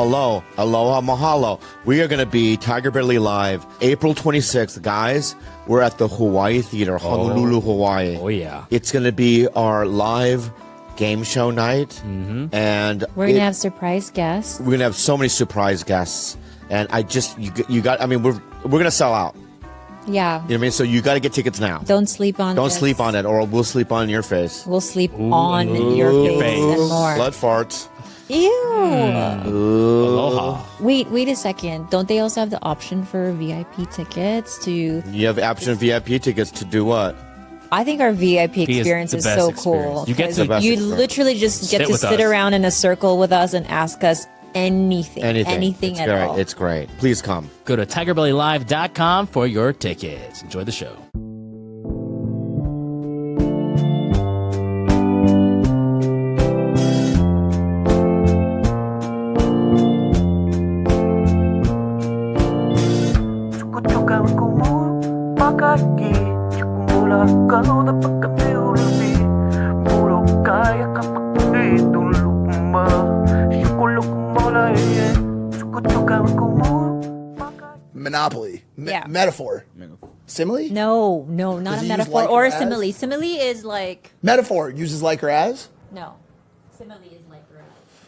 Aloha mahalo. We are going to be Tigerbelly Live April 26th. Guys, we're at the Hawaii Theater, Honolulu, Hawaii. Oh, yeah. It's going to be our live game show night. And we're going to have surprise guests. We're going to have so many surprise guests. And you got, I mean, we're going to sell out. Yeah. You know what I mean? So you got to get tickets now. Don't sleep on Don't this. sleep on it, or we'll sleep on your face. We'll sleep on your face and more. Blood farts. Ew. Aloha. Wait a second. Don't they also have the option for VIP tickets to... You have the option of VIP tickets to do what? I think our VIP experience the is best so experience. cool. You get to- The best You experience. literally just get Sit to with sit us. around in a circle with us and ask us anything It's at great. all. It's great. Please come. Go to tigerbellylive.com for your tickets. Enjoy the show. Monopoly. Yeah. Metaphor. Simile? No, not Does a he use metaphor like or or a as? simile. Simile is like... Metaphor uses like or as? No. Simile is like...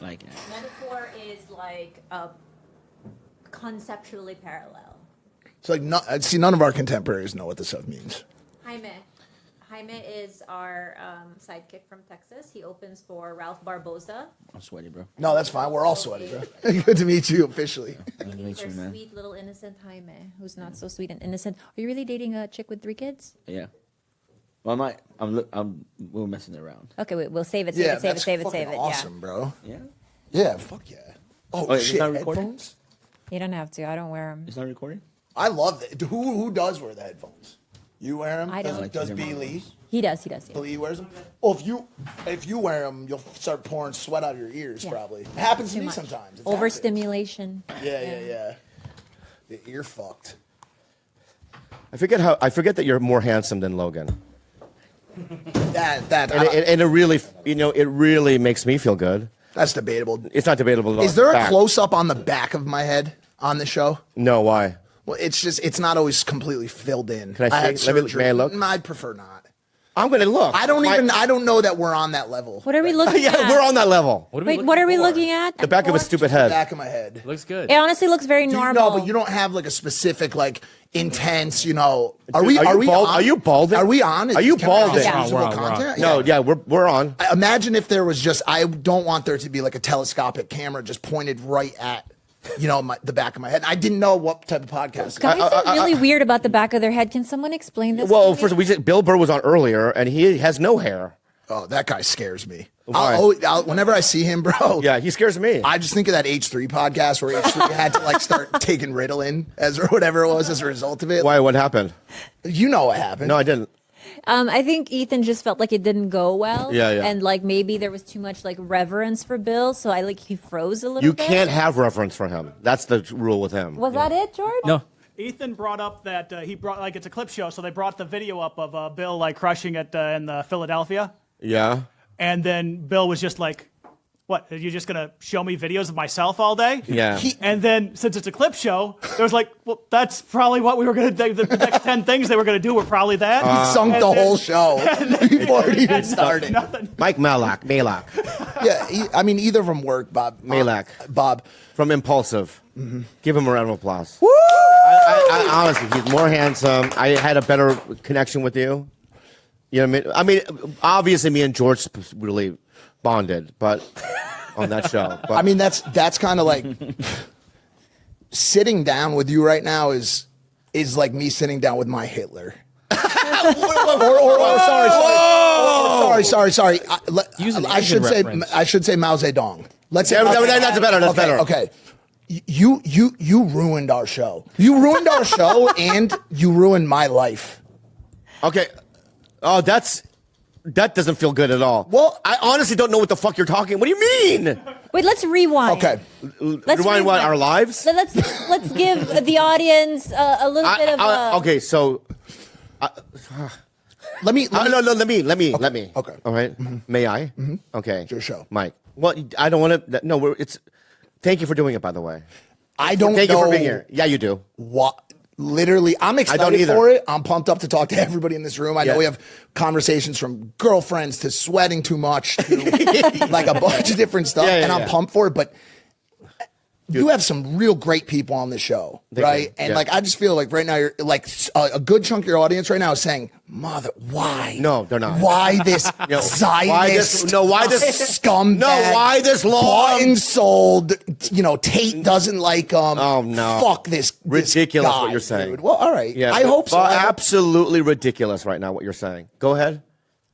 Like, Metaphor is like conceptually parallel. So like, see, none of our contemporaries know what this stuff means. Jaime is our sidekick from Texas. He opens for Ralph Barboza. I'm sweaty, bro. No, that's fine. We're all sweaty, bro. Good to meet you officially. Nice to meet you, For man. sweet little innocent Jaime, who's not so sweet and innocent. Are you really dating a chick with 3 kids? Yeah. Well, we're messing around. Okay, wait, we'll save it. Yeah, Save it. that's Save it. fucking Save it. awesome, bro. Yeah. Yeah, fuck yeah. Oh, Wait, it's shit, not recording? headphones? Yeah. You don't have to. I don't wear them. It's not recording? I love that. Who does wear the headphones? You wear them? I don't. Does B. Lee? He does. Yeah. Lee wears them? Oh, if you wear them, you'll start pouring sweat out of your ears, Yeah. probably. It happens to Too me much. sometimes. It's Overstimulation. Yeah. The ear fucked. I forget that you're more handsome than Logan. And it really, it really makes me feel good. That's debatable. It's not debatable at all. Is there a Fact. close up on the back of my head on the show? No, why? Well, it's not always completely filled in. Can I see? had surgery. May I look? I'd prefer not. I'm going to look. I don't know that we're on that level. What are we looking at? Yeah, we're on that level. Wait, what are we looking at? The back of his stupid head. Back of my head. Looks good. It honestly looks very normal. No, but you don't have like a specific like intense. Are Dude, we? are Are you we? bald- On? are you balding? Are we on? Are you Can we have balding? Yeah. usable We're on. content? No, yeah, we're on. Imagine if there was just. I don't want there to be like a telescopic camera just pointed right at. The back of my head. I didn't know what type of podcast. Guys are really weird about the back of their head. Can someone explain this? Well, to me? first of all, Bill Burr was on earlier, and he has no hair. Oh, that guy scares me. Why? Whenever I see him, bro. Yeah, he scares me. I just think of that H3 podcast where H3 had to like start taking Ritalin or whatever it was as a result of it. Why? What happened? You know what happened? No, I didn't. I think Ethan just felt like it didn't go well. Yeah. And like maybe there was too much like reverence for Bill, so he froze a little You bit. can't have reference for him. That's the rule with him. Was that it, George? No. Ethan brought up that he brought it's a clip show, so they brought the video up of Bill like crushing it in Philadelphia, Yeah. and then Bill was just like, "What? Are you just gonna show me videos of myself all day?" Yeah. And then since it's a clip show, there was like, "Well, that's probably what we were gonna do. The next 10 things they were gonna do were probably that." He sunk And the then- whole show before it even started. Nothing. Mike Malak. Yeah, I mean, either of them work, Bob. Malak. Bob. From Impulsive. Give him a round of applause. Woo! I honestly, he's more handsome. I had a better connection with you. You know what I mean? I mean, obviously, me and George really bonded, but on that show. But I mean, that's kind of like sitting down with you right now is like me sitting down with my Hitler. Sorry. Use an I should Asian say reference. I should say Mao Zedong. Let's say that's better. That's better. Okay. You ruined our show. You ruined our show and you ruined my life. Okay. Oh, that doesn't feel good at all. Well, I honestly don't know what the fuck you're talking. What do you mean? Wait, let's rewind. Okay. Let's Rewind what? Our lives? So let's give the audience a little bit of a... Okay, so Let me. let me. Okay. All right. May I? Okay. It's your show. Mike. Well, I don't want to. No, Thank you for doing it, by the way. I don't Thank know you for being here. Yeah, you do. what. Literally, I'm don't excited either. for it. I'm pumped up to talk to everybody in this room. I know Yeah. we have conversations from girlfriends to sweating too much to like a bunch of different stuff, Yeah, and I'm pumped for it. But you have some real great people on the show, Thank right? you. And Yeah. like, I just feel like right now you're like a good chunk of your audience right now is saying, "Mother, why? No, they're not. Why this No, Zionist? why this- no, why this- scumbag? No, why this long- bought and sold? Tate doesn't like him. Oh, no. Fuck this. Ridiculous guy, what you're saying. dude. Well, all right. Yeah, I hope so. Well, I hope- absolutely ridiculous right now what you're saying. Go ahead.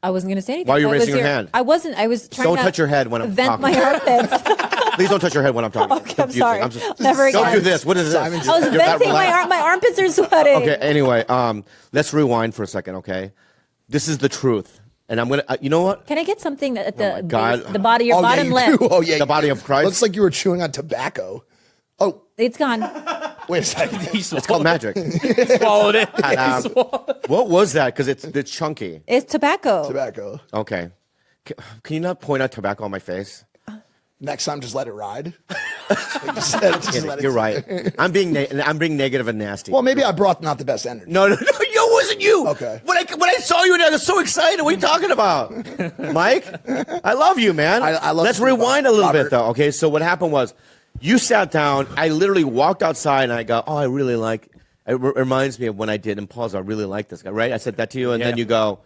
I wasn't going to say anything. Why are you I was raising your here- hand? I wasn't. I was trying Don't to touch your head when I'm vent talking. my armpits. Please don't touch your head when I'm talking. Okay, I'm sorry. Never Don't again. do this. What is this? Simon's- I was You're that venting relaxed. my armpits are sweating. Okay. Anyway, let's rewind for a second. Okay, this is the truth, and I'm gonna. You know what? Can I get something at my the God. base, the bottom of your Oh, yeah, bottom you lip? do. Oh, yeah. The body of Christ? Looks like you were chewing on tobacco. Oh, It's gone. wait a second. It's called magic. Swallowed it. And, what was that? Because it's chunky. It's tobacco. Tobacco. Okay. Can you not point out tobacco on my face? Next time, just let it ride. Just let it You're sit. right. I'm being negative and nasty. Well, maybe I brought not the best energy. No, it wasn't you. Okay. When I saw you, I was so excited. What are you talking about, Mike? I love you, man. I love Let's you, rewind a little Robert. bit, though. Okay, so what happened was, you sat down. I literally walked outside, and I go, "Oh, I really like." It reminds me of when I did Impulse. I really like this guy, right? I said that to you, and then Yeah. you go,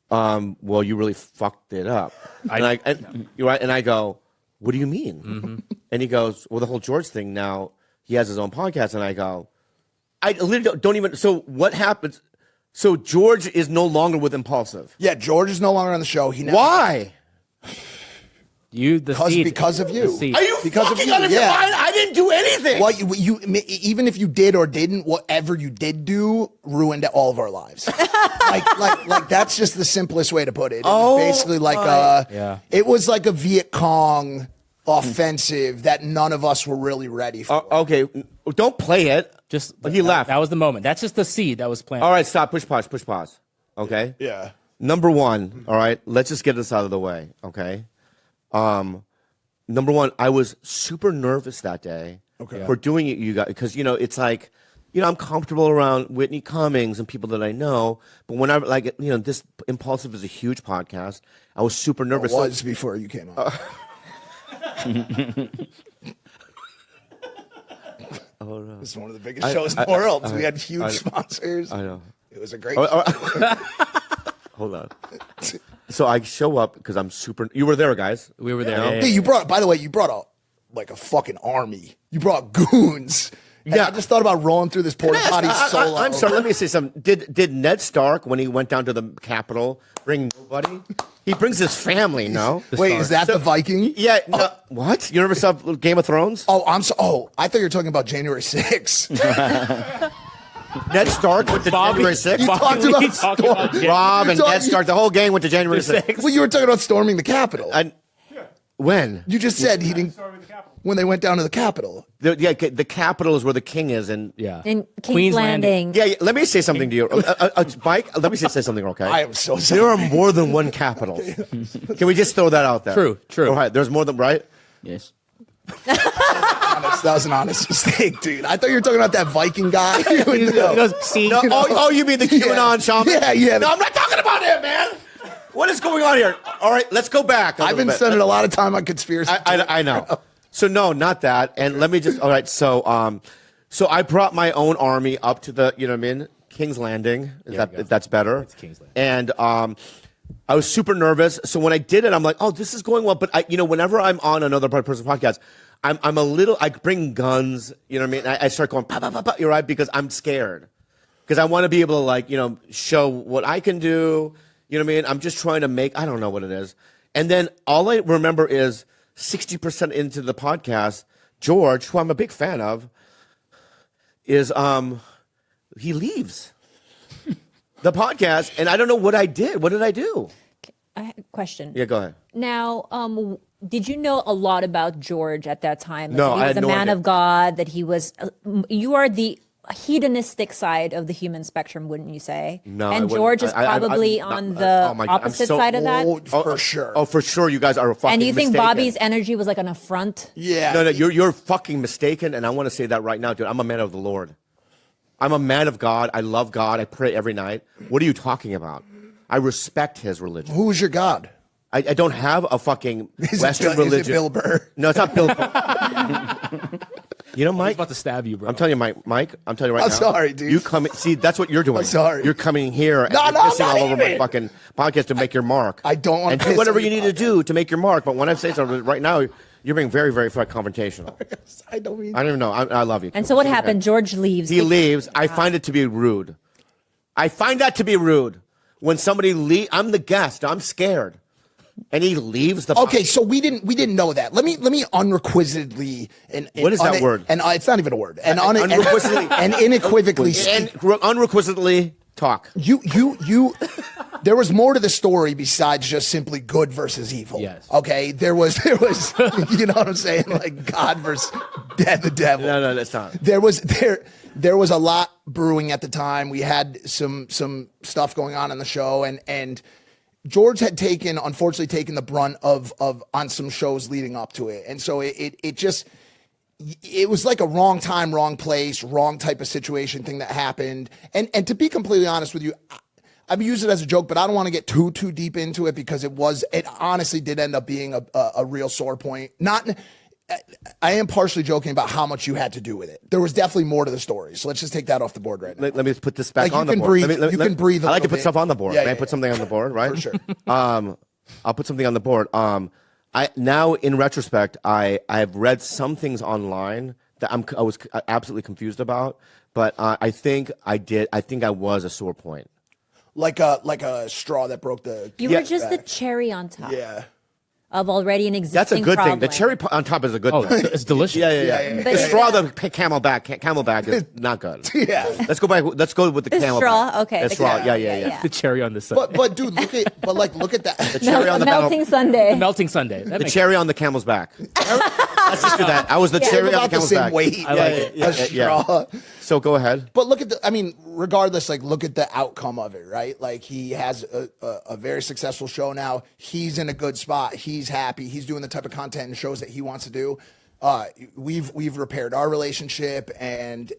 "Well, you really fucked it up." You're right, and I go, "What do you mean?" Mm-hmm. And he goes, "Well, the whole George thing. Now he has his own podcast," and I go, "I literally don't even." So what happens? So George is no longer with Impulsive. Yeah, George is no longer on the show. He never, Why? Because of you. The seed. Are you Because of fucking you, out of your yeah. mind? I didn't do anything. Well, even if you did or didn't, whatever you did do ruined all of our lives. like that's just the simplest way to put it. It was basically like Yeah. it was like a Viet Cong offensive that none of us were really ready for. Okay, don't play it. Just He left. That was the moment. That's just the seed that was planted. All right, stop. Push pause. Okay. Yeah. Number one. All right. Let's just get this out of the way. Okay. Number one, I was super nervous that day for doing it, you guys, because it's like, I'm comfortable around Whitney Cummings and people that I know, but whenever this Impulsive is a huge podcast, I was super It nervous. was before you came on. It's one of the biggest shows in the world. We had huge sponsors. I know. It was a great. Hold on. So I show up because I'm super. You were there, guys. We were there. Yeah. Yeah, yeah, Hey, yeah. you brought. By the way, you brought a fucking army. You brought goons. And Yeah. I just thought about rolling through this porta potty solo. I'm sorry. Let me say something. Did Ned Stark, when he went down to the Capitol, bring nobody? He brings his family. No. Wait, is that the Viking? Yeah. No, what? You never saw Game of Thrones? Oh, I'm so. Oh, I thought you were talking about January 6th. Ned Stark went to January 6th. You talked Lee about talking Storm. about Rob and You Ned talk- Stark. The whole gang went to January 6th. Well, you were talking about storming the Capitol. When? You just said he didn't. When they went down to the Capitol. The Capitol is where the king is, and Yeah. In King's Queen's Landing. yeah. Let me say something to you, Mike. Let me say something, okay? I am so There are sorry. more than one Capitol. Can we just throw that out there? True. All right. There's more than right. Yes. That was an honest mistake, dude. I thought you were talking about that Viking guy. He goes, see, No, oh, you mean the QAnon shaman? Yeah. No, I'm not talking about him, man. What is going on here? All right, let's go back. I've been spending a lot of time on conspiracy. I know. So no, not that. And let me just. All right. So so I brought my own army up to the. You know what I mean? King's Landing. If that's better. It's King's Landing. And I was super nervous. So when I did it, I'm like, oh, this is going well. But whenever I'm on another person's podcast, I'm a little. I bring guns. You know what I mean? I start going, pa, pa, pa, pa, you're right, because I'm scared. Because I want to be able to show what I can do. You know what I mean? I'm just trying to make. I don't know what it is. And then all I remember is 60% into the podcast, George, who I'm a big fan of, is he leaves the podcast, and I don't know what I did. What did I do? I have a question. Yeah, go ahead. Now, did you know a lot about George at that time? No, that he I was had a no man idea. of God. That he was. You are the hedonistic side of the human spectrum, wouldn't you say? No, I and wouldn't. George is probably I'm on not- the oh my God, I'm opposite so- side of that. For sure. Oh, for sure. You guys are fucking And you think mistaken. Bobby's energy was like an affront? Yeah. No, you're fucking mistaken, and I want to say that right now, dude. I'm a man of the Lord. I'm a man of God. I love God. I pray every night. What are you talking about? I respect his religion. Who's your God? I don't have a fucking Is Western it religion. Bill Burr? No, it's not Bill. You know, He's Mike. about to stab you, bro. I'm telling you, Mike. I'm telling you right I'm now. sorry, dude. You come. See, that's what you're doing. I'm sorry. You're coming here and No, you're no, I'm pissing not all over my even. fucking podcast to make your mark. I don't wanna And do piss whatever on you your need to do to make your mark. But when I say something right now, you're being very, very confrontational. I don't mean. I don't even know. I love you. And so what happened? George leaves. He leaves. I find it to be rude. I find that to be rude when somebody leaves. I'm the guest. I'm scared, and he leaves the. Okay, so we didn't know that. Let me unrequisedly and What is that word? And it's not even a word. And Unrequisedly. and unequivocally and speak. unrequisedly talk. You there was more to the story besides just simply good versus evil. Yes. Okay. There was you know what I'm saying? Like God versus the devil. No, that's not. There was a lot brewing at the time. We had some stuff going on the show, and George had unfortunately taken the brunt of on some shows leading up to it, and so it was like a wrong time, wrong place, wrong type of situation thing that happened. And to be completely honest with you, I've used it as a joke, but I don't want to get too deep into it because it honestly did end up being a real sore point. I am partially joking about how much you had to do with it. There was definitely more to the story. So let's just take that off the board right now. Let me put this back Like, you on the can board. breathe- you can breathe a I like to little put stuff bit. on the board. Yeah, May I yeah, put yeah. something on the board, right? For sure. I'll put something on the board. I now, in retrospect, I have read some things online that I was absolutely confused about, but I think I was a sore point. Like a straw that broke the. You were just the cherry on top Yeah. of already an existing That's a good problem. thing. The cherry on top is a good Oh, thing. it's delicious. Yeah. But The straw, yeah. the camelback is not good. Yeah. Let's go back. Let's go with the The camelback. straw, okay, The the straw. straw, Yeah. yeah. The cherry on the side. But dude, look at that. The cherry on the melting Sunday. Melting Sunday. That The makes cherry on the camel's back. Let's just do that. I was the cherry on the about the camel's same back. weight. I like it. A straw. So go ahead. But look at regardless, like look at the outcome of it, right? Like he has a very successful show now. He's in a good spot. He's happy. He's doing the type of content and shows that he wants to do. We've repaired our relationship and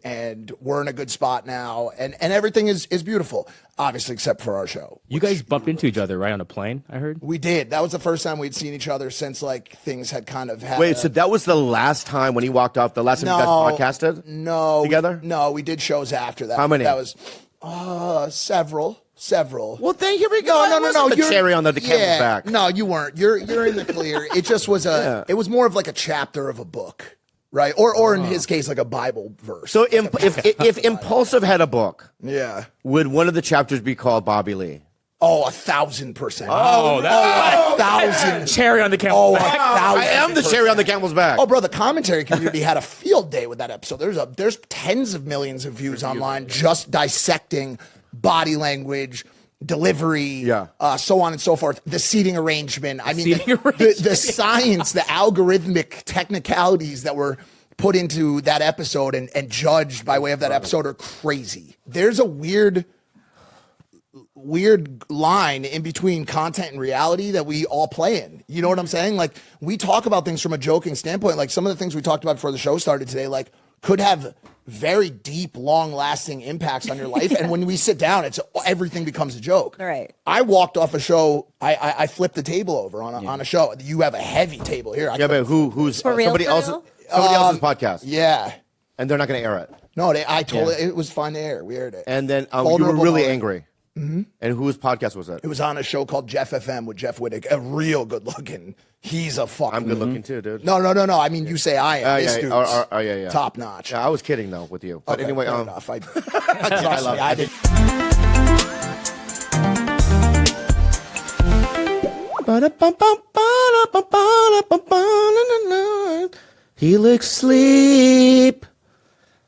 we're in a good spot now and everything is beautiful, obviously, except for our show. You guys bumped into each other right on a plane, I heard. We did. That was the first time we'd seen each other since like things had kind of had. Wait, so that was the last time when he walked off? The last time you guys podcasted? No. Together? We did shows after that. How many? That was several. Well, then here we go. No. The cherry on the camel's back. No, you weren't. You're in the clear. It just was it was more of like a chapter of a book, right? Or in his case, like a Bible verse. So if Impulsive had a book, yeah. would one of the chapters be called Bobby Lee? Oh, 1,000%. Oh, that 1,000. cherry on the camel. Oh, back. 1,000%. I am the cherry on the camel's back. Oh, bro, the commentary community had a field day with that episode. There's tens of millions of views online just dissecting body language, delivery, so on and so forth. The seating arrangement. I mean, the science, the algorithmic technicalities that were put into that episode and judged by way of that episode are crazy. There's a weird line in between content and reality that we all play in. You know what I'm saying? Like, we talk about things from a joking standpoint. Like, some of the things we talked about before the show started today, like, could have very deep, long-lasting impacts on your life. And when we sit down, everything becomes a joke. Right. I walked off a show. I flipped the table over on a show. You have a heavy table here. But who's For real, somebody for else's real? else's podcast? Yeah. And they're not going to air it. No, I told it. It was fun to air. We aired it. And then you were Vulnerable really moment. angry. Mm-hmm. And whose podcast was it? It was on a show called Jeff FM with Jeff Wittick. A real good looking. He's a fucking. I'm good looking too, dude. No. I mean, you say I am. This dude's yeah. top notch. Yeah, I was kidding though with you. But Okay, anyway, fair enough. Trust me, I did. Helix Sleep.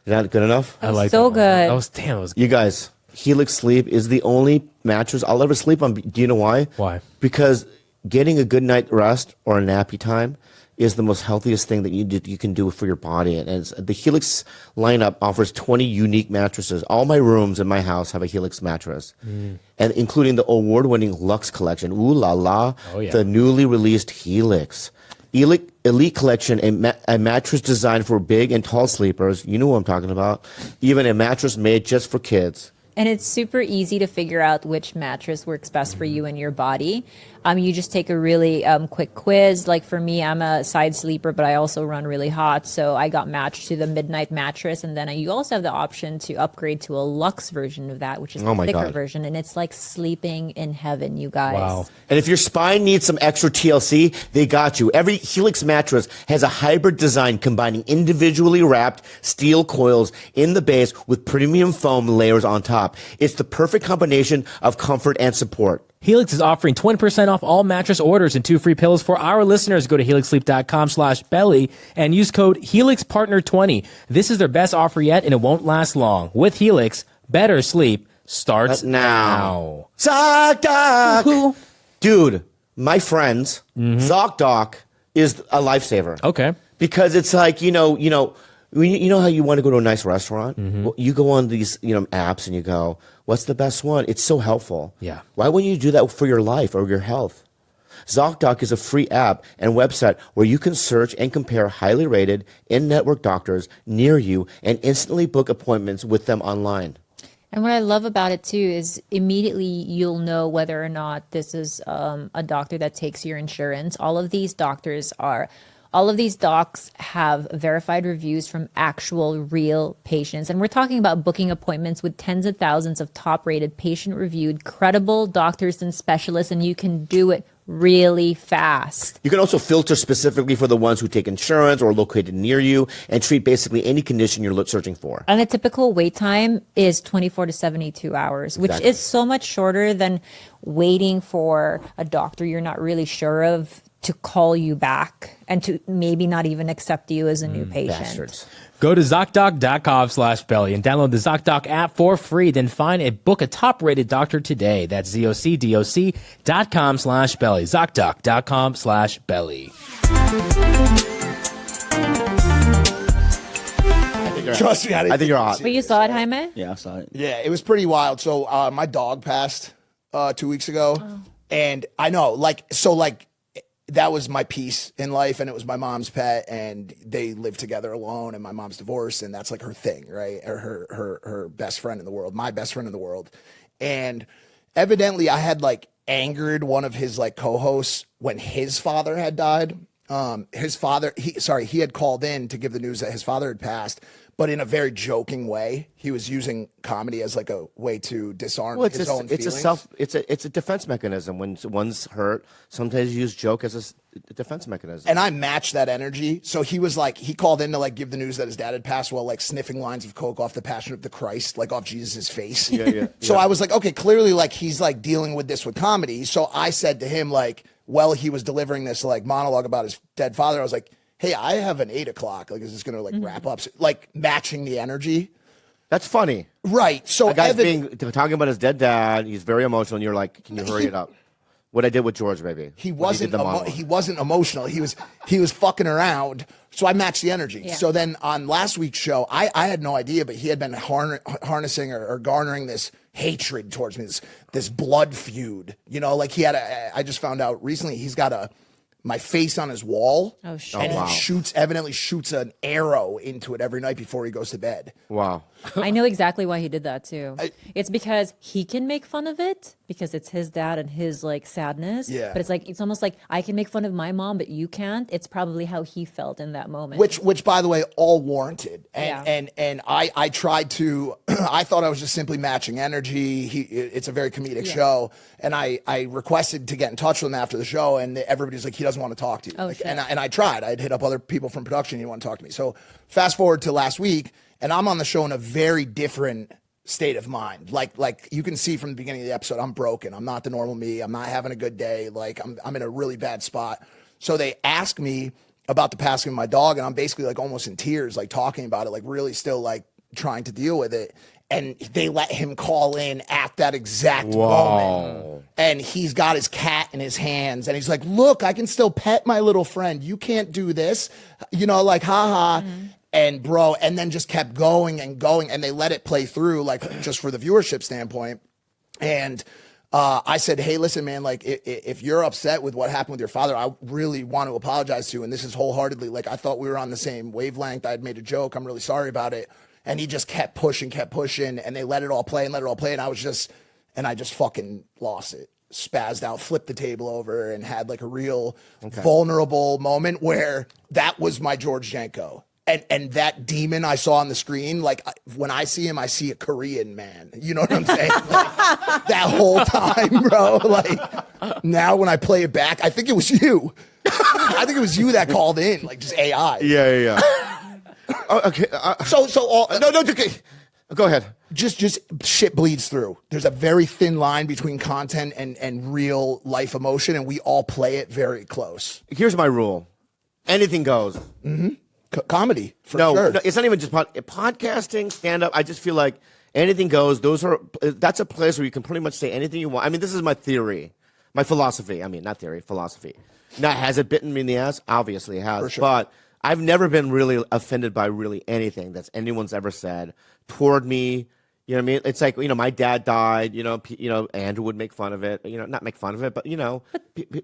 Is that good enough? I like So that one. good. That was damn. That was You guys, Helix Sleep is the only mattress I'll ever sleep on. Do you know why? Why? Because getting a good night rest or a nappy time is the most healthiest thing that you can do for your body. And the Helix lineup offers 20 unique mattresses. All my rooms in my house have a Helix mattress, and including the award-winning Luxe collection. Ooh la la! Oh, yeah. The newly released Helix. Elite collection, a mattress designed for big and tall sleepers. You know what I'm talking about. Even a mattress made just for kids. And it's super easy to figure out which mattress works best for you and your body. You just take a really quick quiz. Like for me, I'm a side sleeper, but I also run really hot. So I got matched to the midnight mattress. And then you also have the option to upgrade to a Luxe version of that, which is the thicker version. And it's like sleeping in heaven, you guys. Wow. And if your spine needs some extra TLC, they got you. Every Helix mattress has a hybrid design combining individually wrapped steel coils in the base with premium foam layers on top. It's the perfect combination of comfort and support. Helix is offering 20% off all mattress orders and 2 free pillows for our listeners. Go to helixsleep.com/belly and use code HelixPartner20. This is their best offer yet, and it won't last long. With Helix, better sleep starts now. Zocdoc! Dude, my friends, Zocdoc is a lifesaver. Okay. Because it's like, you know how you want to go to a nice restaurant? Well, you go on these, apps and you go, what's the best one? It's so helpful. Yeah. Why wouldn't you do that for your life or your health? Zocdoc is a free app and website where you can search and compare highly rated in-network doctors near you and instantly book appointments with them online. And what I love about it too is immediately you'll know whether or not this is a doctor that takes your insurance. All of these docs have verified reviews from actual real patients. And we're talking about booking appointments with tens of thousands of top-rated, patient-reviewed, credible doctors and specialists, and you can do it really fast. You can also filter specifically for the ones who take insurance or are located near you and treat basically any condition you're searching for. And a typical wait time is 24 to 72 hours, which is so much shorter than waiting for a doctor you're not really sure of to call you back and to maybe not even accept you as a new patient. Bastards. Go to ZocDoc.com/belly and download the ZocDoc app for free. Then find and book a top-rated doctor today. That's ZocDoc.com/belly. ZocDoc.com/belly. Trust me, I think you're hot. But you saw it, Jaime? Yeah, I saw it. Yeah, it was pretty wild. So my dog passed 2 weeks ago, and I know, that was my peace in life, and it was my mom's pet, and they live together alone, and my mom's divorced, and that's like her thing, right? Or her best friend in the world, my best friend in the world. And evidently I had angered one of his co-hosts when his father had died. He had called in to give the news that his father had passed, but in a very joking way. He was using comedy as a way to disarm his own feelings. It's a defense mechanism. When one's hurt, sometimes you use joke as a defense mechanism. And I matched that energy. So he was he called in to give the news that his dad had passed while sniffing lines of coke off the Passion of the Christ, off Jesus' face. Yeah. So I was okay, clearly he's dealing with this with comedy. So I said to him while he was delivering this monologue about his dead father, I was like, hey, I have an 8 o'clock. Is this going to wrap up? So, matching the energy. That's funny. Right. So a guy's talking about his dead dad. He's very emotional. And you're like, can you hurry it up? What I did with George, baby. He wasn't emotional. He was fucking around. So I matched the energy. Yeah. So then on last week's show, I had no idea, but he had been harnessing or garnering this hatred towards me, this blood feud. He had I just found out recently he's got my face on his wall. Oh, shit. And he evidently shoots an arrow into it every night before he goes to bed. Wow. I know exactly why he did that too. It's because he can make fun of it because it's his dad and his sadness. Yeah. But it's almost like I can make fun of my mom, but you can't. It's probably how he felt in that moment. Which by the way, all warranted. And I tried to. I thought I was just simply matching energy. It's a very comedic show, and I requested to get in touch with him after the show, and everybody's like, he doesn't want to talk to you. Oh, shit. And I tried. I'd hit up other people from production. He didn't want to talk to me. So fast forward to last week. And I'm on the show in a very different state of mind. Like you can see from the beginning of the episode, I'm broken. I'm not the normal me. I'm not having a good day. I'm in a really bad spot. So they ask me about the passing of my dog, and I'm basically almost in tears, talking about it, really still trying to deal with it. and they let him call in at that exact moment. And he's got his cat in his hands, and he's like, look, I can still pet my little friend. You can't do this. Like, haha. And bro, and then just kept going and going, and they let it play through, like, just for the viewership standpoint. And I said, hey, listen, man, like, if you're upset with what happened with your father, I really want to apologize to you. And this is wholeheartedly, like, I thought we were on the same wavelength. I had made a joke. I'm really sorry about it. And he just kept pushing, and they let it all play. And I just fucking lost it, spazzed out, flipped the table over, and had like a real vulnerable moment where that was my George Janko. And that demon I saw on the screen, like when I see him, I see a Korean man. You know what I'm saying? Like, that whole time, bro. Like now when I play it back, I think it was you. I think it was you that called in, like just AI. Yeah. Okay. No. Okay. Go ahead. Just shit bleeds through. There's a very thin line between content and real life emotion, and we all play it very close. Here's my rule: anything goes. Comedy, for sure. No, it's not even just podcasting, stand up. I just feel like anything goes. That's a place where you can pretty much say anything you want. I mean, this is my theory, my philosophy. I mean, not theory, philosophy. Now, has it bitten me in the ass? Obviously, it has. For sure. But I've never been really offended by really anything that's anyone's ever said toward me. You know what I mean? It's like, my dad died, Andrew would make fun of it, not make fun of it, but,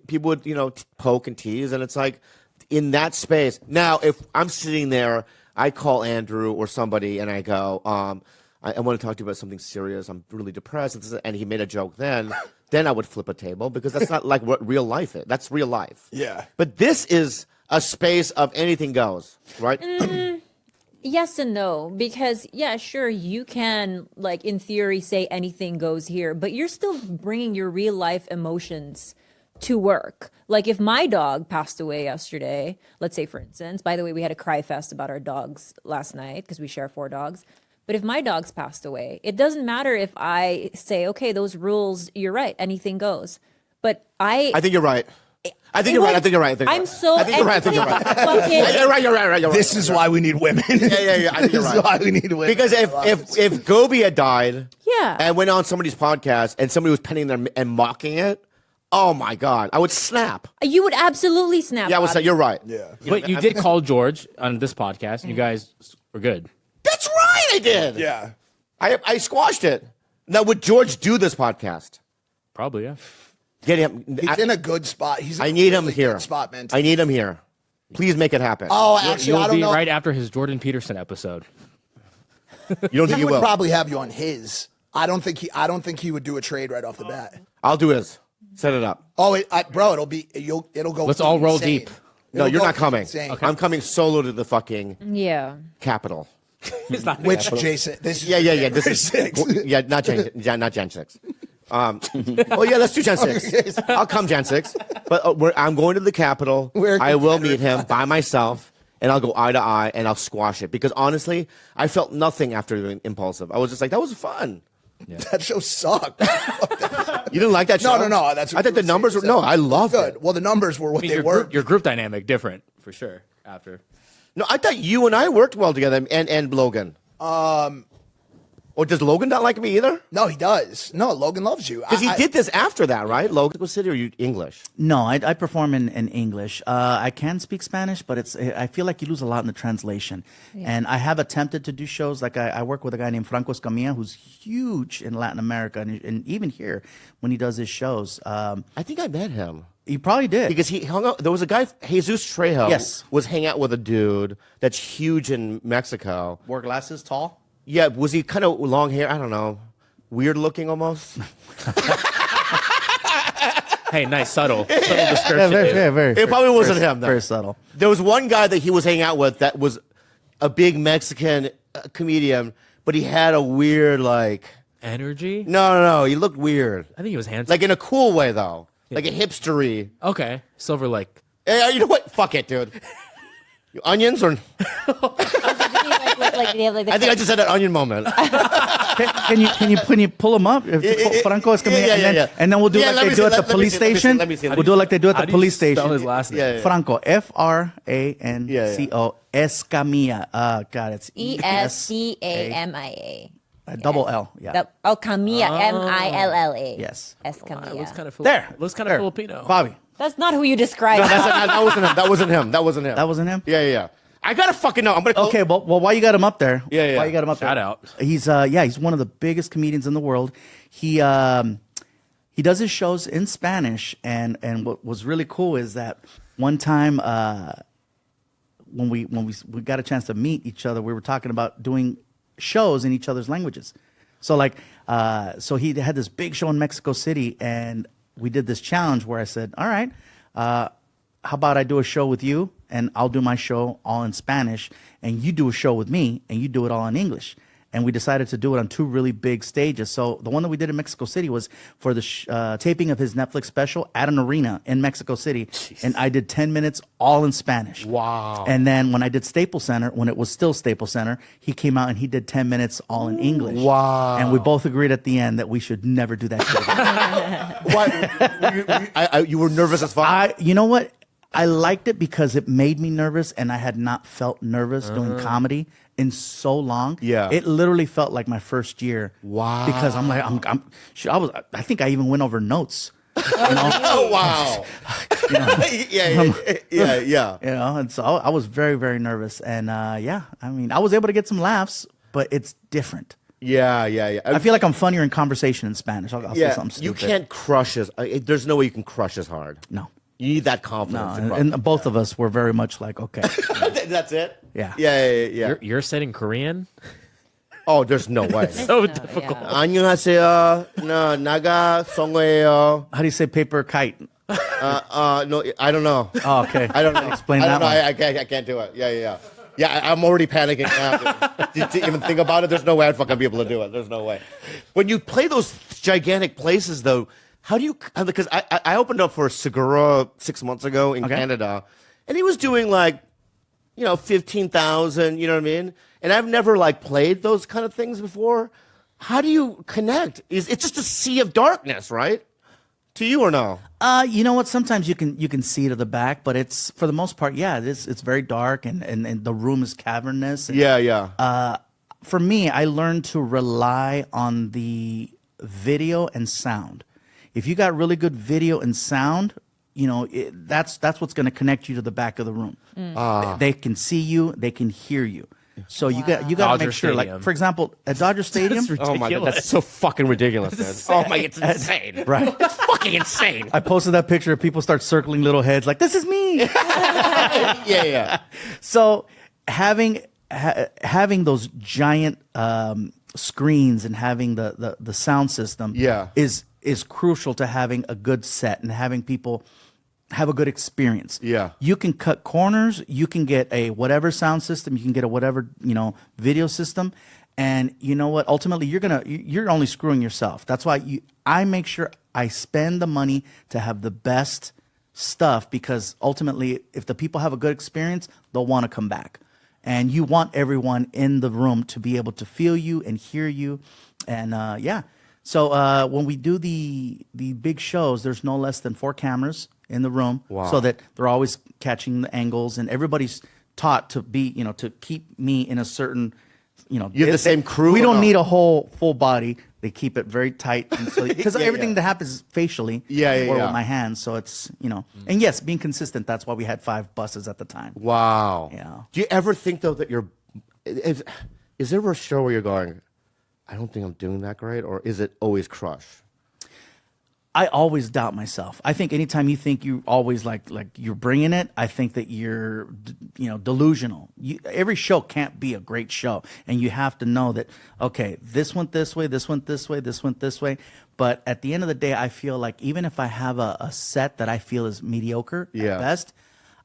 people would, poke and tease. And it's like, in that space. Now, if I'm sitting there, I call Andrew or somebody and I go, I want to talk to you about something serious. I'm really depressed. And he made a joke then I would flip a table because that's not like what real life is. That's real life. Yeah. But this is a space of anything goes, right? Yes and no, because yeah, sure, you can, like, in theory say anything goes here, but you're still bringing your real life emotions to work. Like if my dog passed away yesterday, let's say for instance, by the way, we had a cry fest about our dogs last night because we share 4 dogs. But if my dog's passed away, it doesn't matter if I say, okay, those rules, you're right, anything goes. But I think you're right. I think you're right. I'm so. I think you're right. I think you're right. You're right. This is why we need women. Yeah. I think you're right. This is why we need women. Because if Gobi had died, Yeah. and went on somebody's podcast and somebody was penning them and mocking it, oh my God, I would snap. You would absolutely snap. Yeah, I would say you're right. Yeah. But you did call George on this podcast, and you guys were good. That's right, I did. Yeah. I squashed it. Now, would George do this podcast? Probably, yeah. Get him. He's in a good spot. He's in I need a him really here. good spot, man. I need him here. Please make it happen. Oh, actually, You'll I don't be know. right after his Jordan Peterson episode. You don't think He you would will? probably have you on his. I don't think he would do a trade right off the bat. I'll do his. Set it up. Oh, bro, it'll go. Let's all roll insane. deep. No, It'll you're go not coming. insane. I'm coming solo to the fucking Yeah. Capitol. It's not Which Jason? This is Yeah. This is 6. not Jan 6. Oh yeah, let's do Jan 6. I'll come Jan 6. But I'm going to the Capitol. We're I will Confederate meet him by myself, and I'll go eye to eye, and I'll squash it. Because honestly, I felt nothing after doing Impulsive. I was just like, that was fun. That show sucked. You didn't like that show? No. That's. I think the numbers were. No, I loved good. it. Well, the numbers were what they were. your group dynamic different for sure after. No, I thought you and I worked well together, and Logan. Or does Logan not like me either? No, he does. No, Logan loves you. Because he did this after that, right? Logan was City or you English? No, I perform in English. I can speak Spanish, but I feel like you lose a lot in the translation. Yeah. And I have attempted to do shows. Like I work with a guy named Franco Escamilla, who's huge in Latin America, and even here when he does his shows. I think I met him. You probably did. Because he hung out. There was a guy, Jesus Trejo, Yes. was hanging out with a dude that's huge in Mexico. Wore glasses, tall. Yeah, was he kind of long hair? I don't know. Weird looking almost. Hey, nice, subtle description. Very. It probably wasn't him, though. Very subtle. There was one guy that he was hanging out with that was a big Mexican comedian, but he had a weird, like... Energy? No. He looked weird. I think he was handsome. Like in a cool way, though. Like a hipstery. Okay, Silver Lake. Hey, you know what? Fuck it, dude. You onions or... I think I just had an onion moment. Can you pull him up? If Franco is coming, Yeah. and then we'll do Yeah, like let they me do see, at the let me police see, let me see, station. let me see. We'll do it like they do at How the do you police spell station. his last name? Yeah. Franco, Franco Escamilla. God, it's ESCAMIA. Double L. Yeah. Camilla, Milla. Yes. Es Camilla. Looks kind of There. Looks kind of There. Filipino. Bobby. That's not who you described. That wasn't him. That wasn't him. That wasn't him. That wasn't him? Yeah. I gotta fucking know. I'm gonna. Okay, well, why you got him up there? Yeah. Why you got him up Shout there? out. He's one of the biggest comedians in the world. He does his shows in Spanish, and what was really cool is that one time when we got a chance to meet each other, we were talking about doing shows in each other's languages. So so he had this big show in Mexico City, and we did this challenge where I said, all right, how about I do a show with you, and I'll do my show all in Spanish, and you do a show with me, and you do it all in English. And we decided to do it on 2 really big stages. So the one that we did in Mexico City was for the taping of his Netflix special at an arena in Mexico City. Jeez. And I did 10 minutes all in Spanish. Wow. And then when I did Staples Center, when it was still Staples Center, he came out and he did 10 minutes all in English. Wow. And we both agreed at the end that we should never do that shit again. You were nervous as fuck. You know what? I liked it because it made me nervous, and I had not felt nervous doing comedy in so long. Yeah. It literally felt like my first year. Wow. Because I'm like, I think I even went over notes. You know? Oh wow. Yeah. You know, and so I was very, very nervous. And I mean, I was able to get some laughs, but it's different. Yeah. I feel like I'm funnier in conversation in Spanish. I'll say something stupid. You can't crush as. There's no way you can crush as hard. No. You need that confidence. No, and both of us were very much like, okay. That's it. Yeah. Yeah. You're said in Korean? Oh, there's no way. So difficult. Yeah. 안녕하세요. No, 나가 성우예요. How do you say paper kite? No, I don't know. Oh, okay. I don't know. Explain I that don't know. one. I can't do it. Yeah. I'm already panicking now. to even think about it, there's no way I'd fucking be able to do it. There's no way. When you play those gigantic places, though, how do you? Because I opened up for Segura 6 months ago in Canada, and he was doing 15,000. You know what I mean? And I've never played those kind of things before. How do you connect? It's just a sea of darkness, right? To you or no? You know what? Sometimes you can see to the back, but it's for the most part, it's very dark and the room is cavernous. And, Yeah. For me, I learned to rely on the video and sound. If you got really good video and sound, that's what's going to connect you to the back of the room. They can see you, they can hear you. So you got to Dodger make sure, Stadium. for example, at Dodger Stadium. Ridiculous. Oh my god, that's so fucking ridiculous, man. Oh my, it's insane. Right. It's fucking insane. I posted that picture of people start circling little heads like, this is me. Yeah. So having those giant screens and having the sound system is crucial to having a good set and having people have a good experience. Yeah. You can cut corners, you can get a whatever sound system, you can get a whatever, video system. And you know what? Ultimately, you're only screwing yourself. That's why I make sure I spend the money to have the best stuff, because ultimately, if the people have a good experience, they'll want to come back. And you want everyone in the room to be able to feel you and hear you. And So when we do the big shows, there's no less than 4 cameras in the room. Wow. So that they're always catching the angles, and everybody's taught to be, to keep me in a certain, You have the same crew? We or don't no? need a whole full body. They keep it very tight, because everything that happens is facially or with my hands. So it's, and yes, being consistent. That's why we had 5 buses at the time. Wow. Yeah. Do you ever think though that is there ever a show where you're going, I don't think I'm doing that great, or is it always crush? I always doubt myself. I think anytime you think you always like you're bringing it, I think that you're, delusional. Every show can't be a great show, and you have to know that, okay, this went this way, this went this way, this went this way. But at the end of the day, I feel like even if I have a set that I feel is mediocre at best,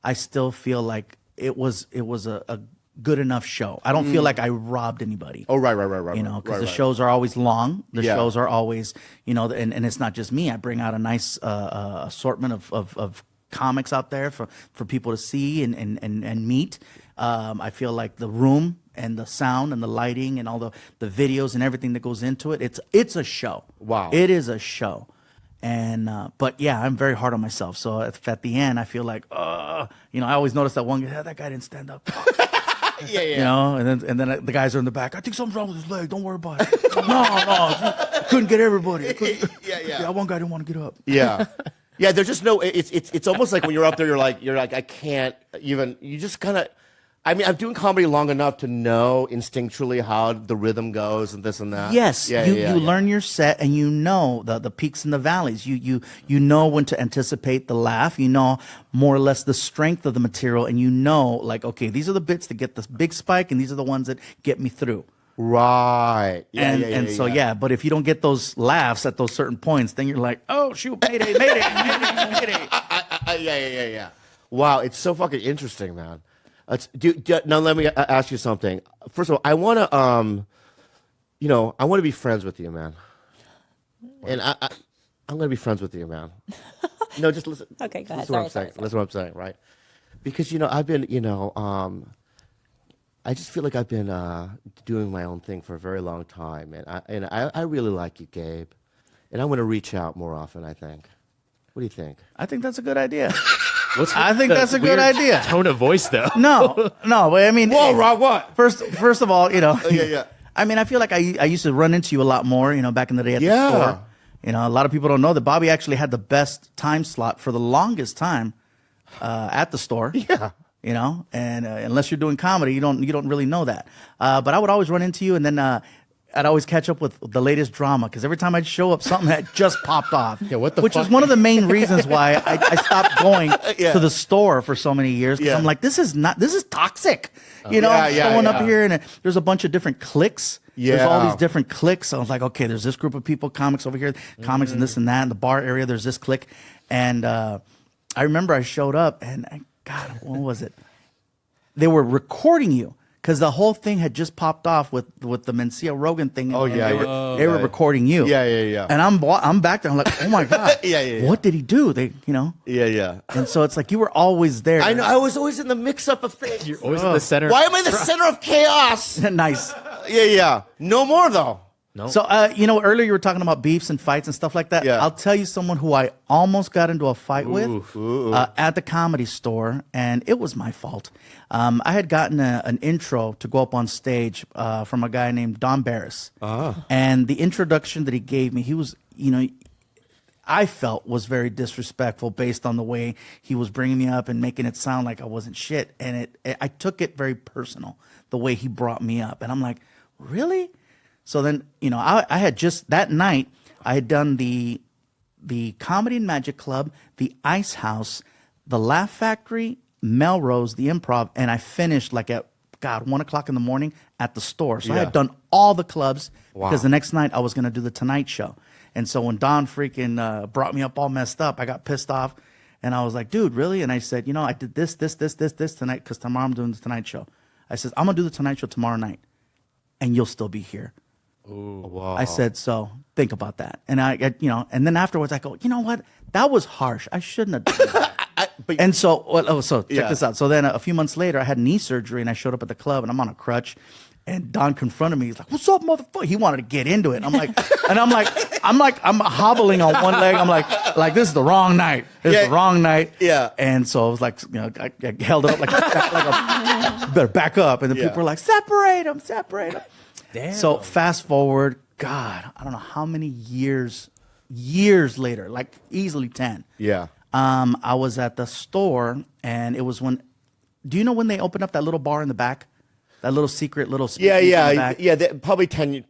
I still feel like it was a good enough show. I don't feel like I robbed anybody. Oh, right. Because the shows are always long. The shows are always, and it's not just me. I bring out a nice assortment of comics out there for people to see and meet. I feel like the room and the sound and the lighting and all the videos and everything that goes into it, it's a show. Wow. It is a show. And but yeah, I'm very hard on myself. So at the end, I feel like, I always notice that one guy, that guy didn't stand up. Yeah, yeah. You know, and then the guys are in the back. I think something's wrong with his leg. Don't worry about it. No, couldn't get everybody. Yeah. One guy didn't want to get up. Yeah. Yeah, there's just no. It's almost like when you're up there, you're like I can't even. You just kind of. I mean, I'm doing comedy long enough to know instinctually how the rhythm goes and this and that. Yes, Yeah, you learn your set, and you know the peaks and the valleys. You know when to anticipate the laugh. You know more or less the strength of the material, and you know like, okay, these are the bits that get this big spike, and these are the ones that get me through. Right. Yeah, So but if you don't get those laughs at those certain points, then you're like, oh shoot, mayday. Yeah. Wow, it's so fucking interesting, man. Now let me ask you something. First of all, I want to, I want to be friends with you, man. And I'm going to be friends with you, man. No, just listen. Okay, go ahead. Listen to what I'm saying, right? Because, I've been, I just feel like I've been doing my own thing for a very long time. And I really like you, Gabe. And I want to reach out more often, I think. What do you think? I think that's a good idea. I think that's a good idea. Tone of voice, though. No, but I mean, Whoa, Rob, what? First of all, Yeah. I mean, I feel like I used to run into you a lot more, back in the day at the Yeah. store. A lot of people don't know that Bobby actually had the best time slot for the longest time at the store. Yeah. And unless you're doing comedy, you don't really know that. But I would always run into you, and then I'd always catch up with the latest drama because every time I'd show up, something had just popped off. Yeah, what the Which fuck? was one of the main reasons why I stopped going to the store for so many years. Because Yeah. I'm like, this is toxic. I'm Yeah, showing yeah. up here, and there's a bunch of different cliques. There's all Yeah. these different cliques. So I was like, okay, there's this group of people, comics over here, comics and this and that. In the bar area, there's this clique. And I remember I showed up, and God, what was it? They were recording you. Because the whole thing had just popped off with the Mencia Rogan thing. Oh, and yeah, they were recording you. Yeah. And I'm back there. I'm like, oh my God. Yeah. What did he do? Yeah. And so it's like you were always there. I know. I was always in the mix-up of things. You're always in the center. Why am I the center of chaos? Nice. Yeah. No more, though. No. So, earlier you were talking about beefs and fights and stuff like that. Yeah. I'll tell you someone who I almost got into a fight with at the Comedy Store, and it was my fault. I had gotten an intro to go up on stage from a guy named Don Barris. And the introduction that he gave me, he was, I felt was very disrespectful based on the way he was bringing me up and making it sound like I wasn't shit. And I took it very personal, the way he brought me up. And I'm like, really? So then, I had just that night, I had done the Comedy and Magic Club, the Ice House, the Laugh Factory, Melrose, the Improv, and I finished like at 1:00 in the morning at the store. So I had done all the clubs because the next night I was going to do the Tonight Show. And so when Don freaking brought me up all messed up, I got pissed off, and I was like, dude, really? And I said, I did this tonight because tomorrow I'm doing the Tonight Show. I said, I'm gonna do the Tonight Show tomorrow night, and you'll still be here. Wow. I said, so think about that. And and then afterwards I go, you know what? That was harsh. I shouldn't have done that. And so, check this out. So then a few months later, I had knee surgery, and I showed up at the club, and I'm on a crutch. And Don confronted me. He's like, "What's up, motherfucker?" He wanted to get into it. I'm hobbling on one leg. I'm like this is the wrong night. This is the wrong night. Yeah. And so I was like, I held it up like a better back up. And then people were like, separate them. Damn. So fast forward, God, I don't know how many years later, like easily 10. Yeah. I was at the store, and it was do you know when they opened up that little bar in the back? That little secret little space in the back? Yeah. Probably 10,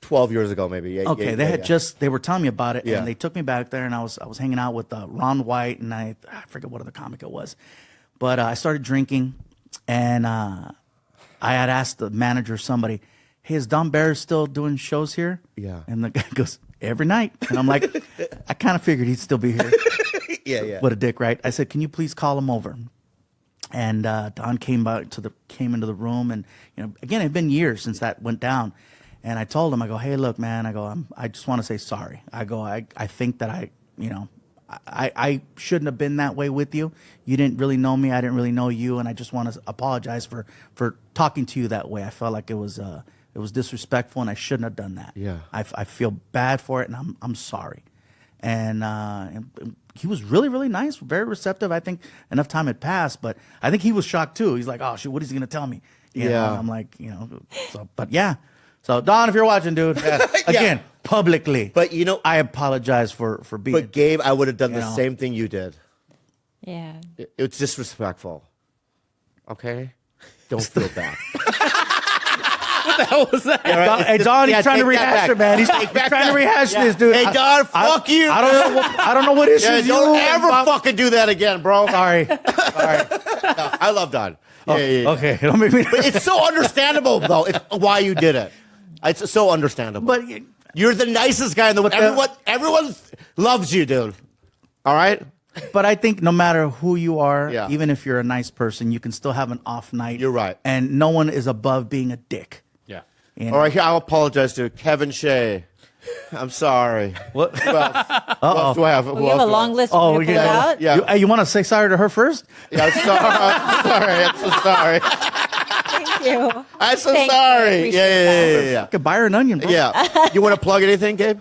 12 years ago, maybe. Yeah. Okay, they were telling me about it, Yeah. and they took me back there, and I was hanging out with Ron White, and I forget what other comic it was, but I started drinking, and I had asked the manager, somebody, hey, is Don Barris still doing shows here? Yeah. And the guy goes, every night. And I'm like, I kind of figured he'd still be here. Yeah. What a dick, right? I said, can you please call him over? And Don came into the room, and again, it had been years since that went down. And I told him, I go, hey, look, man, I just want to say sorry. I go, I think that I shouldn't have been that way with you. You didn't really know me. I didn't really know you. And I just want to apologize for talking to you that way. I felt like it was disrespectful, and I shouldn't have done that. Yeah. I feel bad for it, and I'm sorry. And he was really, really nice, very receptive. I think enough time had passed, but I think he was shocked too. He's like, oh, shit, what is he going to tell me? You know, Yeah. I'm like, but yeah. So Don, if you're watching, dude, again, publicly. But I apologize for being. But Gabe, I would have done the know. same thing you did. Yeah. It's disrespectful. Okay? Don't feel bad. What was that? Hey, Don, he's trying to rehash it, man. He's trying to rehash this, dude. Hey, Don, fuck you. I don't know what issues Yeah, don't you ever fucking do that again, bro. Sorry. No, I love Don. Yeah. Okay, don't make me. But it's so understandable, though, why you did it. It's so understandable. But you're the nicest guy in the world. Everyone loves you, dude. All right? But I think no matter who you are, Yeah. even if you're a nice person, you can still have an off night. You're right. And no one is above being a dick. Yeah. You know? All right, here, I'll apologize to Kevin Shea. I'm sorry. What? Who else do I have? Who We have else a do I long list. We're gonna pull it out. Yeah. You want to say sorry to her first? Yeah, I'm sorry. I'm so sorry. Thank you. I'm so Thank you. sorry. Appreciate Yeah. I could buy her an onion, bro. Yeah. You want to plug anything, Gabe?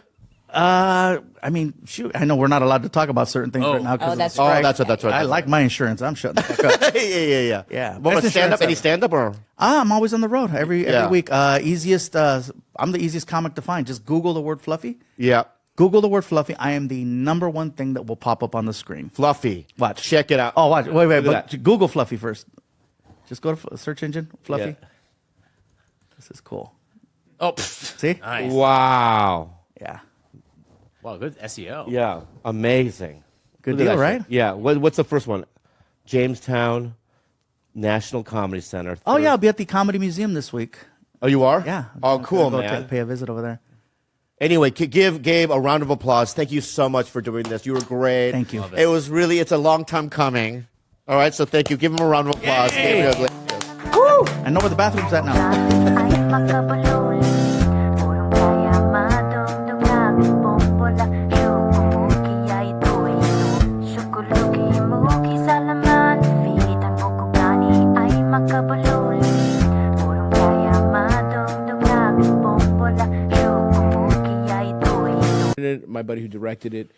I mean, shoot. I know we're not allowed to talk about certain things right now. Oh, that's of the strike. right. That's right. I like my insurance. I'm shutting the fuck up. Yeah. Yeah. What, Best stand up? insurance Any ever. stand up or? I'm always on the road every Yeah. week. Easiest. I'm the easiest comic to find. Just Google the word fluffy. Yeah. Google the word fluffy. I am the number one thing that will pop up on the screen. Fluffy. Watch. Check it out. Oh, watch. Wait. Look But at Google fluffy first. Just go to search engine fluffy. Yeah. This is cool. Oh, See? nice. Wow. Yeah. Wow, good SEO. Yeah. Amazing. Good Look at deal, that right? shit. Yeah. What's the first one? Jamestown National Comedy Center. Oh yeah, I'll be at the Comedy Museum this week. Oh, you are? Yeah. Oh, I'm cool, gonna go man. pay a visit over there. Anyway, give Gabe a round of applause. Thank you so much for doing this. You were great. Thank you. Love It was really, it's a long time coming. All right, so thank you. Give him a round of applause. Gabe Ridley. I know where the bathroom's at now. Ay makabulol Purong kaya madumdumagin Bombola Syukumuki ay tuwi Syukuluki muki sa laman Feed ang bukugani ay makabulol Purong kaya madumdumagin Bombola Syukumuki ay tuwi My buddy who directed it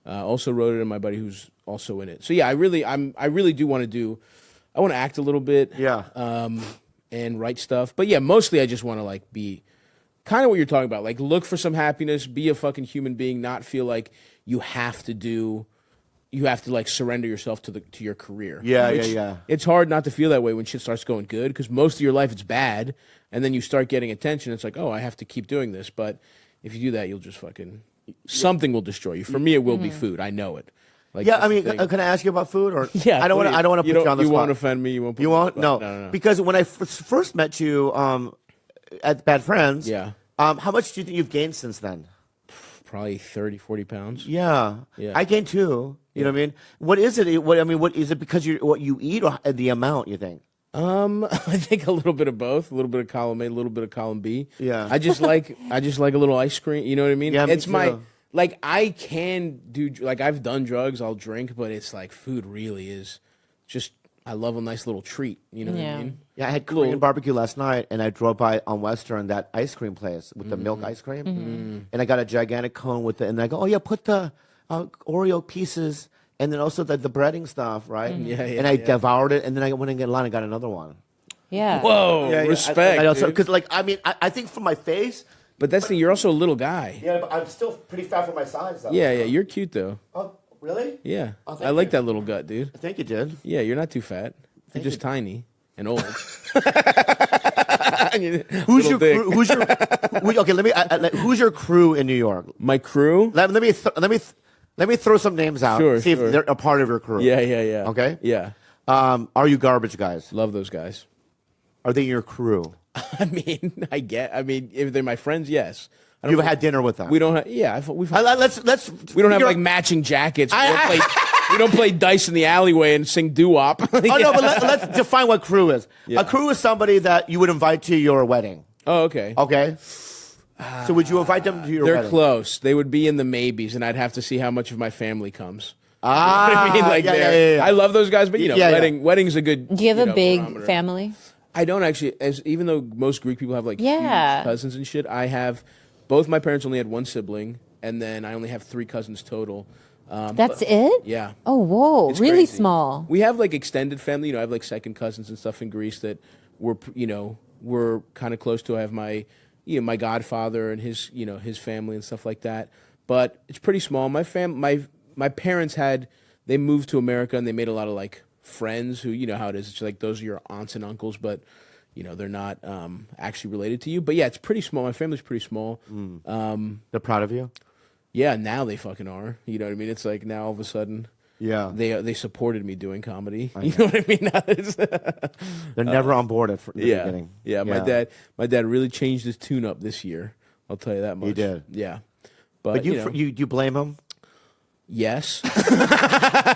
also wrote it, and my buddy who's also in it. So yeah, I really do want to I want to act a little bit. Yeah. And write stuff. But yeah, mostly I just want to like be kind of what you're talking about. Like look for some happiness, be a fucking human being, not feel like you have to like surrender yourself to your career. Yeah, Which, yeah. It's hard not to feel that way when shit starts going good, because most of your life it's bad, and then you start getting attention. It's like, oh, I have to keep doing this. But if you do that, you'll just fucking something will destroy you. For me, it will be food. I know it. Like, Yeah, that's I the mean, thing. can I ask you about food? Or Yeah, I don't want please. to. I don't want to put you on the You spot. won't offend me. You won't. Put You me on won't? the No. spot. No. Because when I first met you at Bad Friends, Yeah. How much do you think you've gained since then? Probably 30, 40 pounds. Yeah. Yeah. I gained too. You know what I mean? What is it? What is it? Because what you eat or the amount? You think? I think a little bit of both, a little bit of column A, a little bit of column B. Yeah. I just like a little ice cream. You know what I mean? Yeah, me It's my too. like I can do like I've done drugs, I'll drink, but it's like food really is just I love a nice little treat. You know what Yeah. I mean? Yeah, I had Korean barbecue last night, and I drove by on Western that ice cream place with the milk ice cream, and I got a gigantic cone with it, and I go, oh yeah, put the Oreo pieces, and then also the breading stuff, right? Yeah, yeah, And I yeah. devoured it, and then I went and get in line and got another one. Yeah. Whoa, Yeah, respect. I also dude. because like I mean I think for my face, But that's the you're also a little guy. yeah, but I'm still pretty fat for my size though. Yeah, you're cute though. Oh, really? Yeah, Oh, thank I like you. that little gut, dude. I think you did. Yeah, you're not too fat. You're just tiny and old. Who's Little your dick. crew? Okay, let me. Who's your crew in New York? My crew? Let me throw some names out. Sure, See sure. if they're a part of your crew. Yeah, yeah, yeah. Okay. Yeah, Are you garbage guys? love those guys. Are they your crew? I mean, if they're my friends, yes. I don't You've had dinner with them. We don't have. Yeah, we've. Let's. We don't have figure like out- matching jackets. We don't play dice in the alleyway and sing doo wop. Oh no, but let's define what crew is. Yeah. A crew is somebody that you would invite to your wedding. Oh, okay. Okay. So would you invite them to your They're wedding? close. They would be in the maybes, and I'd have to see how much of my family comes. Ah, I mean, like, yeah. I love those guys, but Yeah, yeah. wedding's a good. Do you have a big barometer. family? I don't actually. Even though most Greek people have like Yeah. huge cousins and shit, I have. Both my parents only had one sibling, and then I only have 3 cousins total. That's it? Yeah. Oh, whoa. It's really crazy. small. We have like extended family. I have like second cousins and stuff in Greece that we're kind of close to. I have my my godfather and his his family and stuff like that. But it's pretty small. My parents they moved to America and they made a lot of like friends who how it is. It's like those are your aunts and uncles, but they're not actually related to you. But yeah, it's pretty small. My family's pretty small. They're proud of you. Yeah, now they fucking are. You know what I mean? It's like now all of a sudden. Yeah, they supported me doing comedy. You know what I mean? They're never on board at the beginning. Yeah, my dad really changed his tune up this year. I'll tell you that much. He did. Yeah, but you blame him? Yes,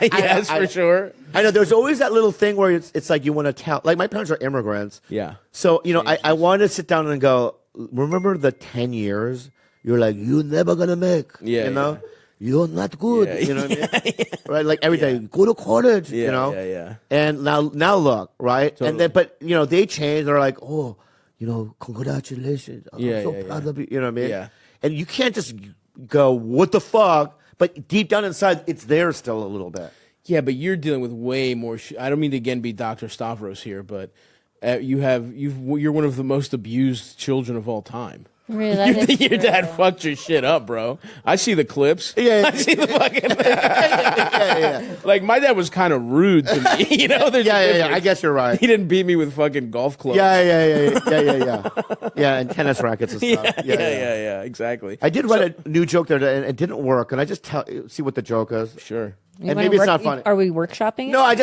yes, for sure. I know there's always that little thing where it's like you want to tell. Like my parents are immigrants. Yeah. So I wanted to sit down and go. Remember the 10 years? You're like you're never gonna make. Yeah. You know. You're not good. Yeah. You know what I mean? Right? Like every day, go to college. Yeah, yeah. And now look, right? Totally. And then, but they change. They're like, oh, congratulations. I'm so proud of you. You know what I mean? Yeah. And you can't just go, what the fuck? But deep down inside, it's there still a little bit. Yeah, but you're dealing with way more. I don't mean to again be Dr. Stavros here, but you're one of the most abused children of all time. Really, You that is think your true. dad fucked your shit up, bro? I see the clips. Yeah. I see the fucking. Yeah. Like my dad was kind of rude to me. There's a Yeah. difference. I guess you're right. He didn't beat me with fucking golf clubs. Yeah. Yeah, and tennis rackets and stuff. Yeah, exactly. I did write a new joke there, and it didn't work. And I just see what the joke is. Sure. You And wanna maybe it's work- not funny. Are we workshopping it? No, I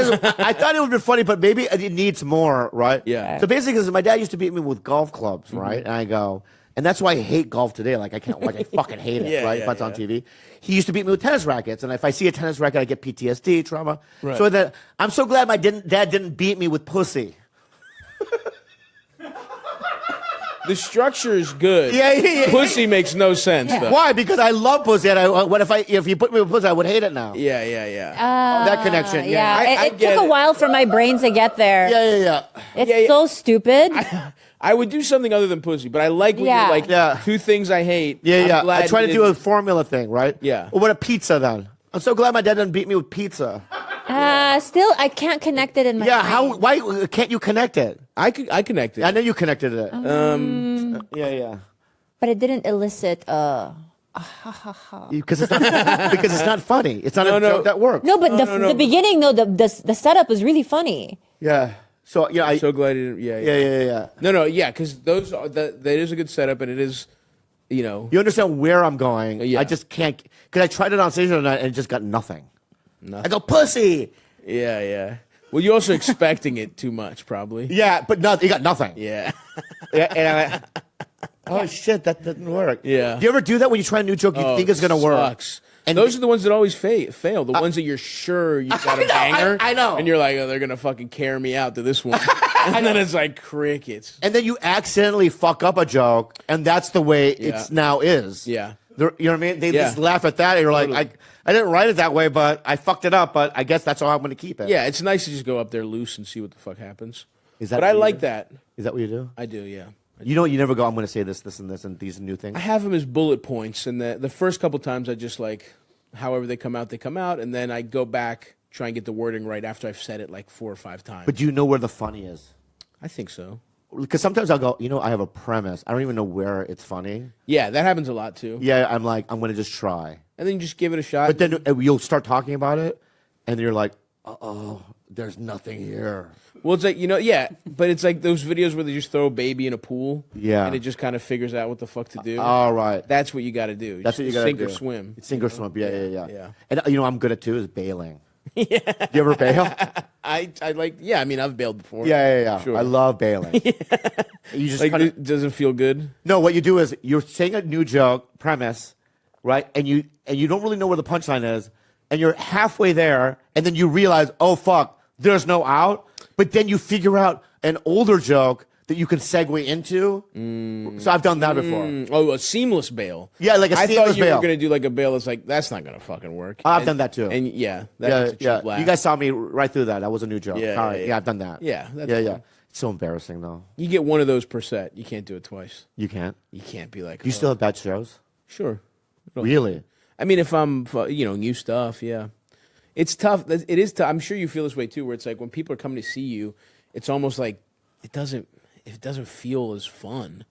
thought it would be funny, but maybe it needs more, right? Yeah. So basically, 'cause my dad used to beat me with golf clubs, right? And I go, and that's why I hate golf today. Like I can't watch. I fucking hate it, Yeah, right? yeah, if it's on yeah. TV. He used to beat me with tennis rackets, and if I see a tennis racket, I get PTSD, trauma. Right. So that I'm so glad my dad didn't beat me with pussy. The structure is good. Yeah. Pussy makes no sense though. Why? Because I love pussy, and if you put me with pussy, I would hate it now. Yeah. That connection. Yeah, I it get took a it. while for my brain to get there. Yeah. It's so stupid. I would do something other than pussy, but I like when Yeah. you're like Yeah. two things I hate. Yeah. I'm glad I try you to do a didn't- formula thing, right? Yeah. Well, what a pizza then. I'm so glad my dad didn't beat me with pizza. Still, I can't connect it in my Yeah, brain. why can't you connect it? I connected. I know you connected it. Yeah. But it didn't elicit. Because it's not funny. It's not a No. joke that works. No, but the beginning, though, the setup was really funny. Yeah. So I'm so glad you didn't. Yeah. No, because that is a good setup, and it is, You understand where I'm going. Yeah. I just can't because I tried it on stage tonight and it just got nothing. I go pussy. Yeah. Well, you're also expecting it too much, probably. Yeah, but you got nothing. Yeah. And oh shit, that didn't work. Yeah. Do you ever do that when you try a new joke you think it's gonna work? Sucks. And those are the ones that always fail. The ones that you're sure you got a banger. I know. And you're like, oh, they're gonna fucking carry me out to this one. And then it's like crickets. And then you accidentally fuck up a joke, and that's the way it's now is. Yeah. You know what I mean? They Yeah. just laugh at that, and you're Totally. like, I didn't write it that way, but I fucked it up. But I guess that's how I'm going to keep it. Yeah, it's nice to just go up there loose and see what the fuck happens. Is that But what I you like do? that. Is that what you do? I do, yeah. You know, you never go. I'm going to say this, and this, and these new things. I have them as bullet points, and the first couple times I just like, however they come out, and then I go back, try and get the wording right after I've said it like 4 or 5 times. But do you know where the funny is? I think so. Because sometimes I'll go, I have a premise. I don't even know where it's funny. Yeah, that happens a lot too. Yeah, I'm like, I'm going to just try. And then you just give it a shot. But then you'll start talking about it, and you're like, uh-oh, there's nothing here. Well, it's like, but it's like those videos where they just throw a baby in a pool. Yeah. And it just kind of figures out what the fuck to do. All right. That's what you got to do. That's what you got to do. Sink or swim. It's sink or swim. Yeah. Yeah. And I'm good at too is bailing. Yeah. Do you ever bail? I like, I mean, I've bailed before. Yeah. Sure. I love bailing. You just Like, kinda, it doesn't feel good. no. What you do is you're saying a new joke premise, right? And you don't really know where the punchline is, and you're halfway there, and then you realize, oh fuck, there's no out. But then you figure out an older joke that you can segue into. So I've done that before. Oh, a seamless bail. Yeah, like a I seamless thought you bail. were going to do like a bail that's like, that's not going to fucking work. I've done that too. And that's a cheap laugh. You guys saw me right through that. That was a new joke. Yeah, All right. yeah. I've done that. Yeah, that's yeah. fun. It's so embarrassing though. You get one of those per set. You can't do it twice. You can't. You can't be like, You still have bad shows? Sure. Really? I mean, if I'm, new stuff, yeah. It's tough. It is tough. I'm sure you feel this way too, where it's like when people are coming to see you, it's almost like it doesn't feel as fun.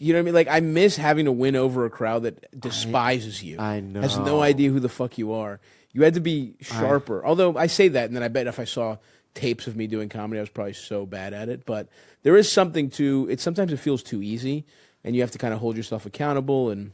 You know what I mean? Like, I miss having to win over a crowd that despises you. I know. Has no idea who the fuck you are. You had to be sharper. Although I say that, and then I bet if I saw tapes of me doing comedy, I was probably so bad at it. But there is something to it. Sometimes it feels too easy, and you have to kind of hold yourself accountable and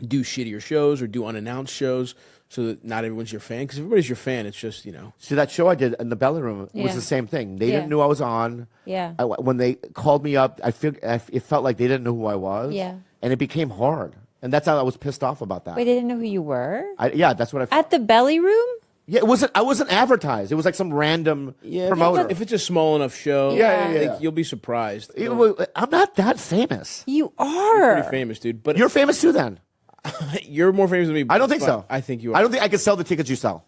do shittier shows or do unannounced shows so that not everyone's your fan. Because if everybody's your fan, it's just, See, that show I did in the Belly Room was Yeah. the same thing. They Yeah. didn't know I was on. Yeah. When they called me up, it felt like they didn't know who I was. Yeah. And it became hard. And that's how I was pissed off about that. Wait, they didn't know who you were Yeah, that's what I felt. at the Belly Room. Yeah, I wasn't advertised. It was like some random promoter. If it's a small enough show, Yeah. I think you'll be surprised. I'm not that famous. You are. Pretty famous, dude. But You're famous too, then. you're more famous than me. I don't think but so. I think you are. I don't think I can sell the tickets you sell.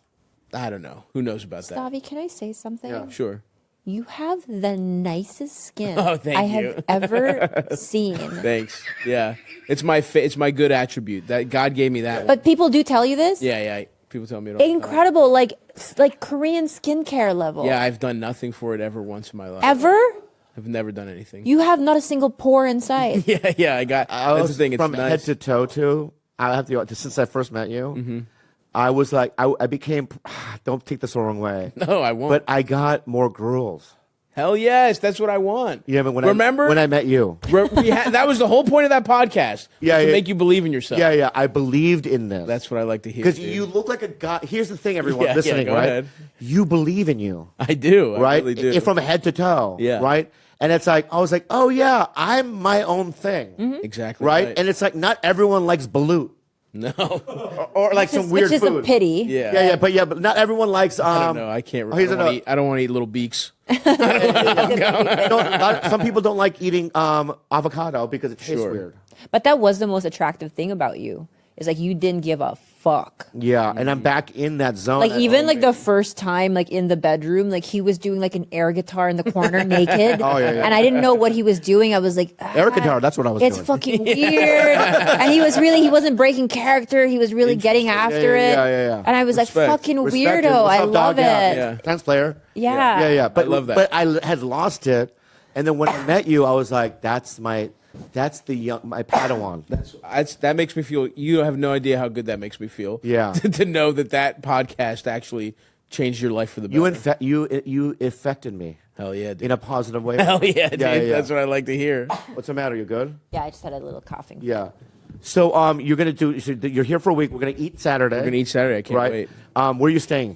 I don't know. Who knows about that? Bobby, can I say something? Yeah. Sure. You have the nicest skin Oh, thank I you. have ever seen. Thanks. Yeah. It's my good attribute. That God gave me that one. But people do tell you this? Yeah. People tell me it all the time. Incredible, like Korean skincare level. Yeah, I've done nothing for it ever once in my life. Ever? I've never done anything. You have not a single pore inside. Yeah, I got. That's the thing. It's from nice. head to toe too. I have to since I first met you. Mm-hmm. I was like, I became. Don't take this the wrong way, No, I won't. but I got more girls. Hell yes, that's what I want. Yeah, but Remember when I met you? that was the whole point of that podcast. Yeah, was to yeah. make you believe in yourself. Yeah, I believed in this. That's what I like to hear. because dude. you look like a guy. Here's the thing, everyone Yeah, listening, go right? ahead. You believe in you, I do. I right? really do. From head to toe, Yeah. right? And it's like I was like, oh yeah, I'm my own thing, Exactly. right? And it's like not everyone likes balut no, or like some weird which is food. a pity. yeah. But not everyone likes. I don't know. I can't. here's I don't want to eat little beaks. Some people don't like eating avocado because it tastes Sure. weird. But that was the most attractive thing about you. Is like you didn't give a fuck. Yeah, and I'm back in that zone. Like even like the first time like in the bedroom, like he was doing like an air guitar in the corner naked. Oh, yeah. And I didn't know what he was doing. I was like, air guitar. That's what I was it's doing. fucking weird. And he wasn't breaking character. He was really getting after it. Yeah. And I was Respect. like, fucking Respect it. weirdo. What's I up, love dog? it. Yeah. Tennis player. Yeah. Yeah. But I love that. But I had lost it, and then when I met you, I was like, that's my Padawan. That makes me feel. You have no idea how good that makes me feel. Yeah. to know that podcast actually changed your life for the better. You affected me Hell yeah, dude. in a positive way. Hell yeah, dude. Yeah. That's what I like to hear. What's the matter? You good? Yeah, I just had a little coughing. Yeah. So you're gonna do. So you're here for a week. We're gonna eat Saturday. We're gonna eat Saturday. I can't right? wait. Where are you staying?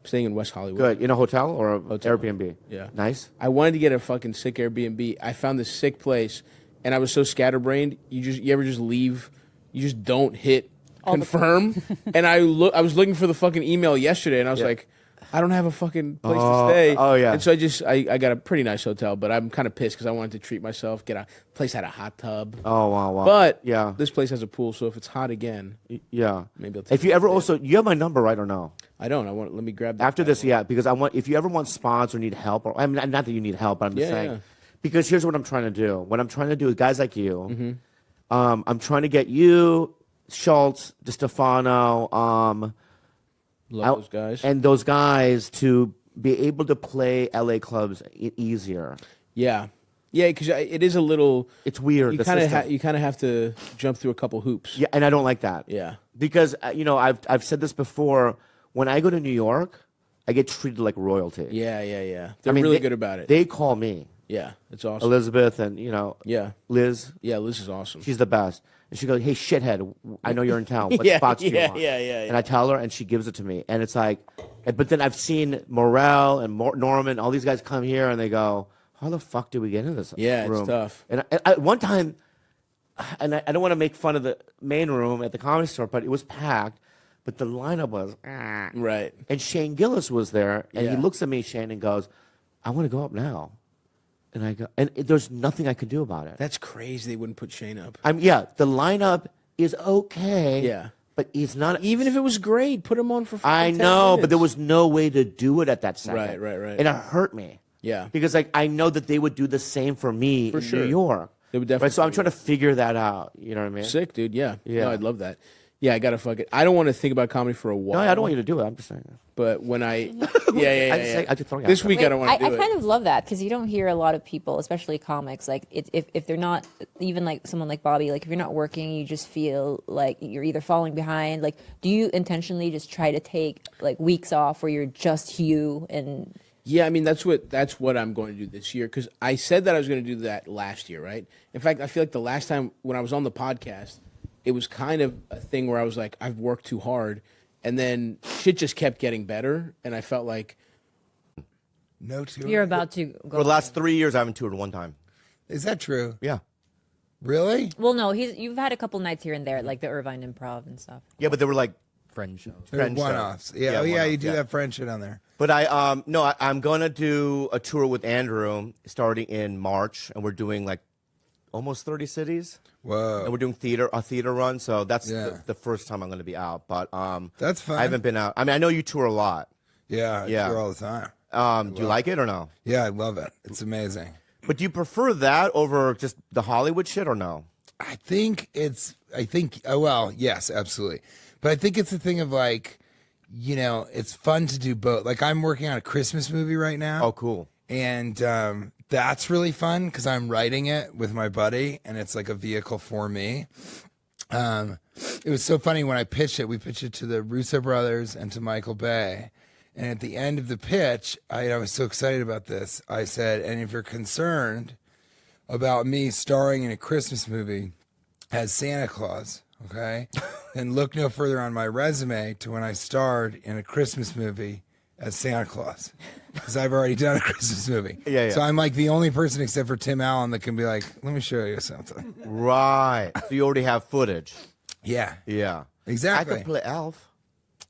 I'm staying in West Hollywood. Good. In a hotel or a Hotel. Airbnb? Yeah. Nice. I wanted to get a fucking sick Airbnb. I found this sick place, and I was so scatterbrained. You ever just leave? You just don't hit confirm. And I was looking for the fucking email yesterday, and I was like, I don't have a fucking place to stay. Oh, yeah. And so I got a pretty nice hotel, but I'm kind of pissed because I wanted to treat myself. Get a place had a hot tub. Oh wow. But yeah. this place has a pool, so if it's hot again, Yeah. Maybe I'll take If you a ever dip. also, you have my number, right or no? I don't. Let me grab that After bad this, boy. yeah, because I want. If you ever want sponsors or need help, or I mean, not that you need help, but I'm just Yeah, saying. yeah. Because here's what I'm trying to do. What I'm trying to do is guys like you. Mm-hmm. I'm trying to get you, Schultz, DeStefano, Love those guys. and those guys to be able to play LA clubs easier. Yeah, because it is a little. It's weird. You the kind system. of you kind of have to jump through a couple hoops. Yeah, and I don't like that. Yeah. Because I've said this before. When I go to New York, I get treated like royalty. Yeah. They're really good about it. They call me Yeah, it's awesome. Elizabeth and Yeah. Liz. Yeah, Liz is awesome. She's the best. And she goes, "Hey, shithead, I know you're in town. What Yeah, spots do you yeah, want?" yeah, yeah, And I tell her, and she gives it to me. And it's like, but then I've seen Morel and Norman, all these guys come here, and they go, "How the fuck did we get into this Yeah, it's room?" tough. And one time, and I don't want to make fun of the main room at the Comedy Store, but it was packed. But the lineup was, Right. and Shane Gillis was there, and he Yeah. looks at me, Shane, and goes, "I want to go up now." And I go, and there's nothing I could do about it. That's crazy. They wouldn't put Shane up. The lineup is okay. Yeah. But he's not. Even if it was great, put him on for. I 10 know, minutes. but there was no way to do it at that second. Right. And it hurt me. Yeah. Because I know that they would do the same for me in sure. New York. They would definitely Right, so I'm do trying to figure that out. You know what I mean? Sick, dude. Yeah. Yeah. No, I'd love that. Yeah, I gotta fuck it. I don't want to think about comedy for a while. No, I don't want you to do it. I'm just saying. But when yeah. I just throw it out This there. week I don't want to do I it. kind of love that because you don't hear a lot of people, especially comics, like if they're not, even like someone like Bobby, like if you're not working, you just feel like you're either falling behind. Like, do you intentionally just try to take like weeks off where you're just you and? Yeah, I mean that's what I'm going to do this year because I said that I was going to do that last year, right? In fact, I feel like the last time when I was on the podcast, it was kind of a thing where I was like, I've worked too hard, and then shit just kept getting better, and I felt like No tour. You're about to go. For the last 3 years, I haven't toured one time. Is that true? Yeah. Really? Well, no, you've had a couple nights here and there, like the Irvine Improv and stuff. Yeah, but they were like Friend shows. They're friend one-offs. shows. Yeah, oh, yeah, you one-offs, do that French shit on there. But I'm gonna do a tour with Andrew starting in March, and we're doing like almost 30 cities. Whoa. And we're doing a theater run, so that's Yeah. the first time I'm gonna be out. But That's fun. I haven't been out. I mean, I know you tour a lot. Yeah, I Yeah. tour all the time. Do you like it or no? Yeah, I love it. It's amazing. But do you prefer that over just the Hollywood shit or no? Well, yes, absolutely. But I think it's a thing of like, it's fun to do both. Like I'm working on a Christmas movie right now. Oh, cool. And that's really fun because I'm writing it with my buddy and it's like a vehicle for me. It was so funny when I pitched it. We pitched it to the Russo brothers and to Michael Bay. And at the end of the pitch, I was so excited about this. I said, and if you're concerned about me starring in a Christmas movie as Santa Claus, okay, then look no further on my resume to when I starred in a Christmas movie as Santa Claus. Because I've already done a Christmas movie. Yeah. So I'm like the only person except for Tim Allen that can be like, let me show you something. Right. So you already have footage. Yeah, Yeah. exactly. I could play Elf.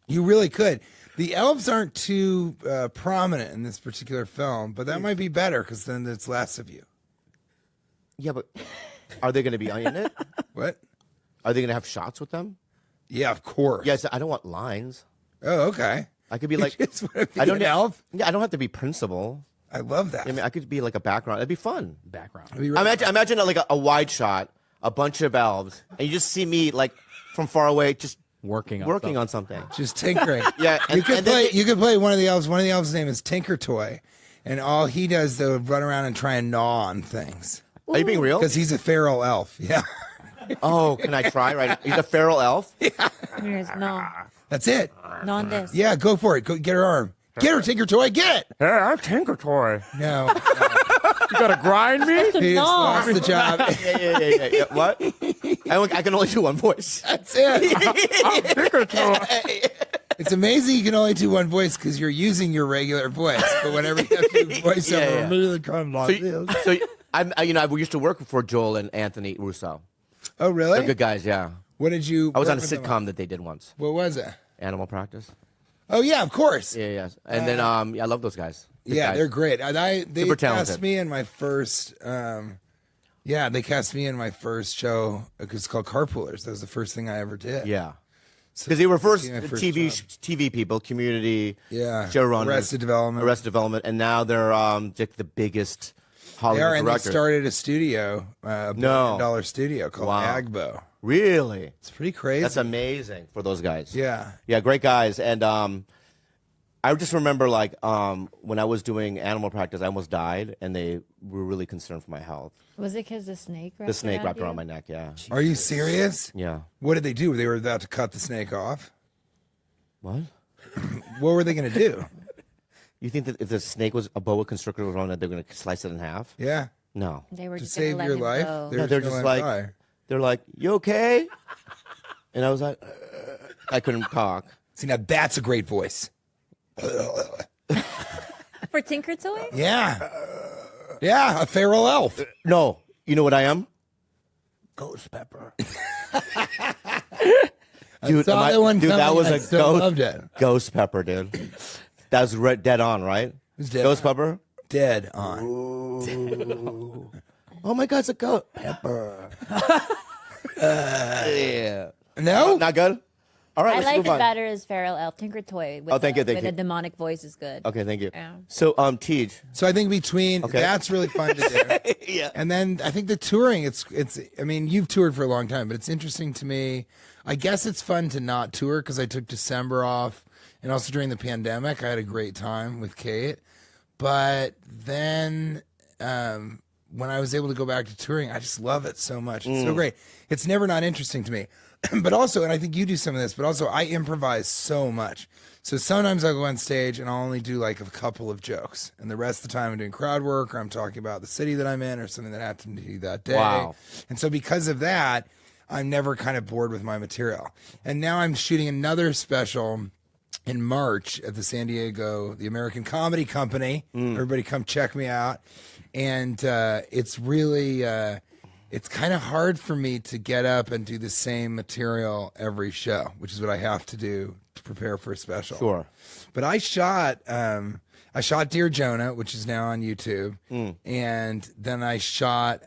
You really could. The elves aren't too prominent in this particular film, but that might be better because then it's less of you. Yeah, but are they going to be in it? What? Are they going to have shots with them? Yeah, of course. Yes, I don't want lines. Oh, okay. I could be like, Just wanna be I don't an need- elf. Yeah, I don't have to be principal. I love that. I mean, I could be like a background. It'd be fun. Background. It'd be really Imagine like a wide shot, a bunch of elves, and you just see me like from far away, just Working on something. just tinkering. Yeah, you could and then play. You could play one of the elves. One of the elves' name is Tinker Toy, and all he does though is run around and try and gnaw on things Are you being real? because he's a feral elf. Yeah, Oh, can I try right now? He's a feral elf. No, that's it. not this. Yeah, go for it. Go get her arm. Get her, Tinker Toy. Get. Hey, I'm Tinker Toy. No, You gotta grind me? he just No. lost the job. Yeah. What? I can only do one voice. That's it. Tinker Toy. It's amazing you can only do one voice because you're using your regular voice. But whenever you have to do voiceover, Yeah. immediately comes like this. So I used to work for Joel and Anthony Russo. Oh, really? They're good guys. Yeah. What did you? I was work on a with them sitcom that they did once. What was it? Animal Practice. Oh yeah, of course. Yeah. And then I love those guys. Good Yeah, guys. they're great. They Super cast talented. me in my first. They cast me in my first show. It's called Carpoolers. That was the first thing I ever did. Yeah. Because they were first my first TV people, Community, Yeah. showrunners, Arrested Development. Arrested Development, and now they're like the biggest They Hollywood are, and they directors. started a studio, a $1 billion studio called Wow. Agbo. Really? It's pretty crazy. That's amazing for those guys. Yeah. Yeah, great guys. And I just remember like when I was doing Animal Practice, I almost died, and they were really concerned for my health. Was it because the snake? The snake wrapped around my neck. Yeah. Are you serious? Yeah. What did they do? They were about to cut the snake off. What? What were they going to do? You think that if the snake was a boa constrictor was on it, they're going to slice it in half? Yeah. No. They were To just gonna save let your him life? go. They're gonna just let him like, die. they're like, you okay? And I was like, I couldn't talk. See, now that's a great voice. For Tinker Toy? Yeah. Yeah, a feral elf. No, you know what I am? Ghost pepper. Dude, saw that one that coming, was I a still loved it. ghost pepper, dude. That was dead on, right? was dead Ghost on. pepper? Dead on. Oh my God, it's a ghost pepper. Yeah. No? Not good? All right, I let's like move it on. better as Feral Elf Tinker Toy. With Thank you, thank with you. a demonic voice is good. Okay, thank you. Yeah. So, Tej. So I think between Okay. that's really fun to do. Yeah. And then I think the touring, it's I mean, you've toured for a long time, but it's interesting to me. I guess it's fun to not tour because I took December off, and also during the pandemic, I had a great time with Kate. But then when I was able to go back to touring, I just love it so much. It's so great. It's never not interesting to me. But also, and I think you do some of this, but also I improvise so much. So sometimes I'll go on stage and I'll only do like a couple of jokes. And the rest of the time I'm doing crowd work or I'm talking about the city that I'm in or something that happened to me that day. Wow. And so because of that, I'm never kind of bored with my material. And now I'm shooting another special in March at the San Diego, the American Comedy Company. Everybody come check me out. And it's really... it's kind of hard for me to get up and do the same material every show, which is what I have to do to prepare for a special. Sure. But I shot Dear Jonah, which is now on YouTube, and then I shot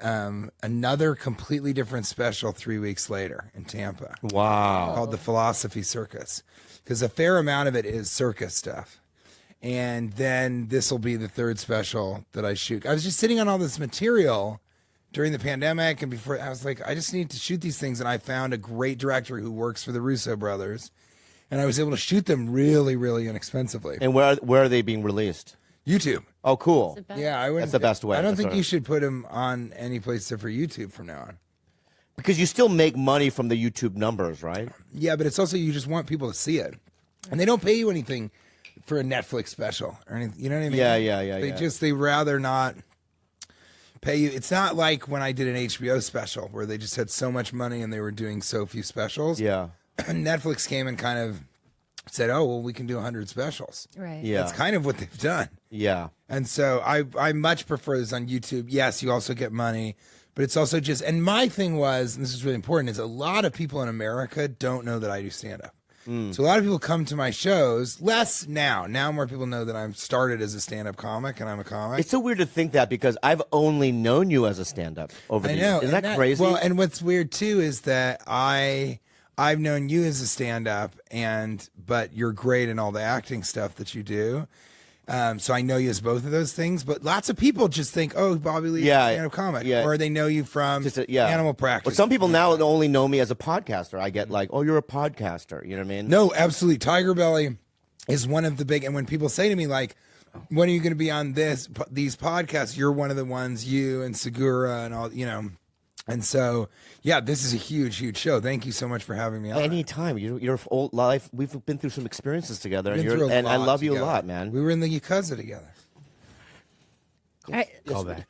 another completely different special 3 weeks later in Tampa Wow. called The Philosophy Circus, because a fair amount of it is circus stuff. And then this will be the third special that I shoot. I was just sitting on all this material during the pandemic and before. I was like, I just need to shoot these things. And I found a great director who works for the Russo brothers. And I was able to shoot them really, really inexpensively. And where are they being released? YouTube. Oh, cool. Yeah, I wouldn't. That's the best way. I don't That's think what you should put them on any place except for YouTube from now on. Because you still make money from the YouTube numbers, right? Yeah, but it's also you just want people to see it. And they don't pay you anything for a Netflix special or anything. You know what I mean? Yeah. They rather not pay you. It's not like when I did an HBO special where they just had so much money and they were doing so few specials. Yeah. Netflix came and kind of said, "Oh, well, we can do 100 specials." Right. Yeah. That's kind of what they've done. Yeah. And so I much prefer this on YouTube. Yes, you also get money, but it's also just. And my thing was, and this is really important, is a lot of people in America don't know that I do stand up. So a lot of people come to my shows, less now. Now more people know that I'm started as a stand-up comic and I'm a comic. It's so weird to think that because I've only known you as a stand-up over the I know. years. Isn't and that crazy? Well, and what's weird too is that I've known you as a stand-up, but you're great in all the acting stuff that you do. So I know you as both of those things, but lots of people just think, oh, Bobby Lee is a stand-up comic. Yeah. Or they know you from Animal Practice. Well, some people now only know me as a podcaster. I get like, oh, you're a podcaster. You know what I mean? No, absolutely. Tigerbelly is one of the big, and when people say to me like, when are you going to be on these podcasts? You're one of the ones, you and Segura and all, And so, yeah, this is a huge, huge show. Thank you so much for having me on. Anytime. You're old life. We've been through some experiences together, Been through a and I lot love you a together. lot, man. We were in the Yakuza together. Call back.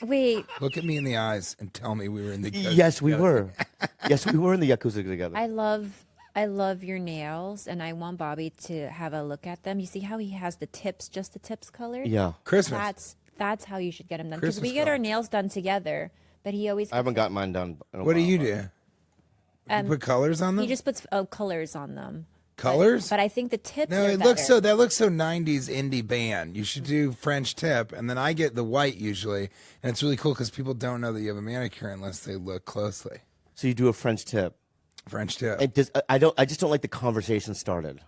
Wait, Look at me in the eyes and tell me we were in the Yakuza Yes, we together. were. Yes, we were in the Yakuza together. I love your nails, and I want Bobby to have a look at them. You see how he has the tips, just the tips colored? Yeah. Christmas. That's how you should get them done. Because we Christmas get our color. nails done together, but he always I haven't got mine done. in a What do while, you but- do? You put colors on them? he just puts colors on them. Colors? But I think the tips No, are it looks so. That looks so 90s indie band. You should do French tip, and then I get the white usually, and it's really cool because people don't know that you have a manicure unless they look closely. So you do a French tip. French tip. It does, I just don't like the conversation started.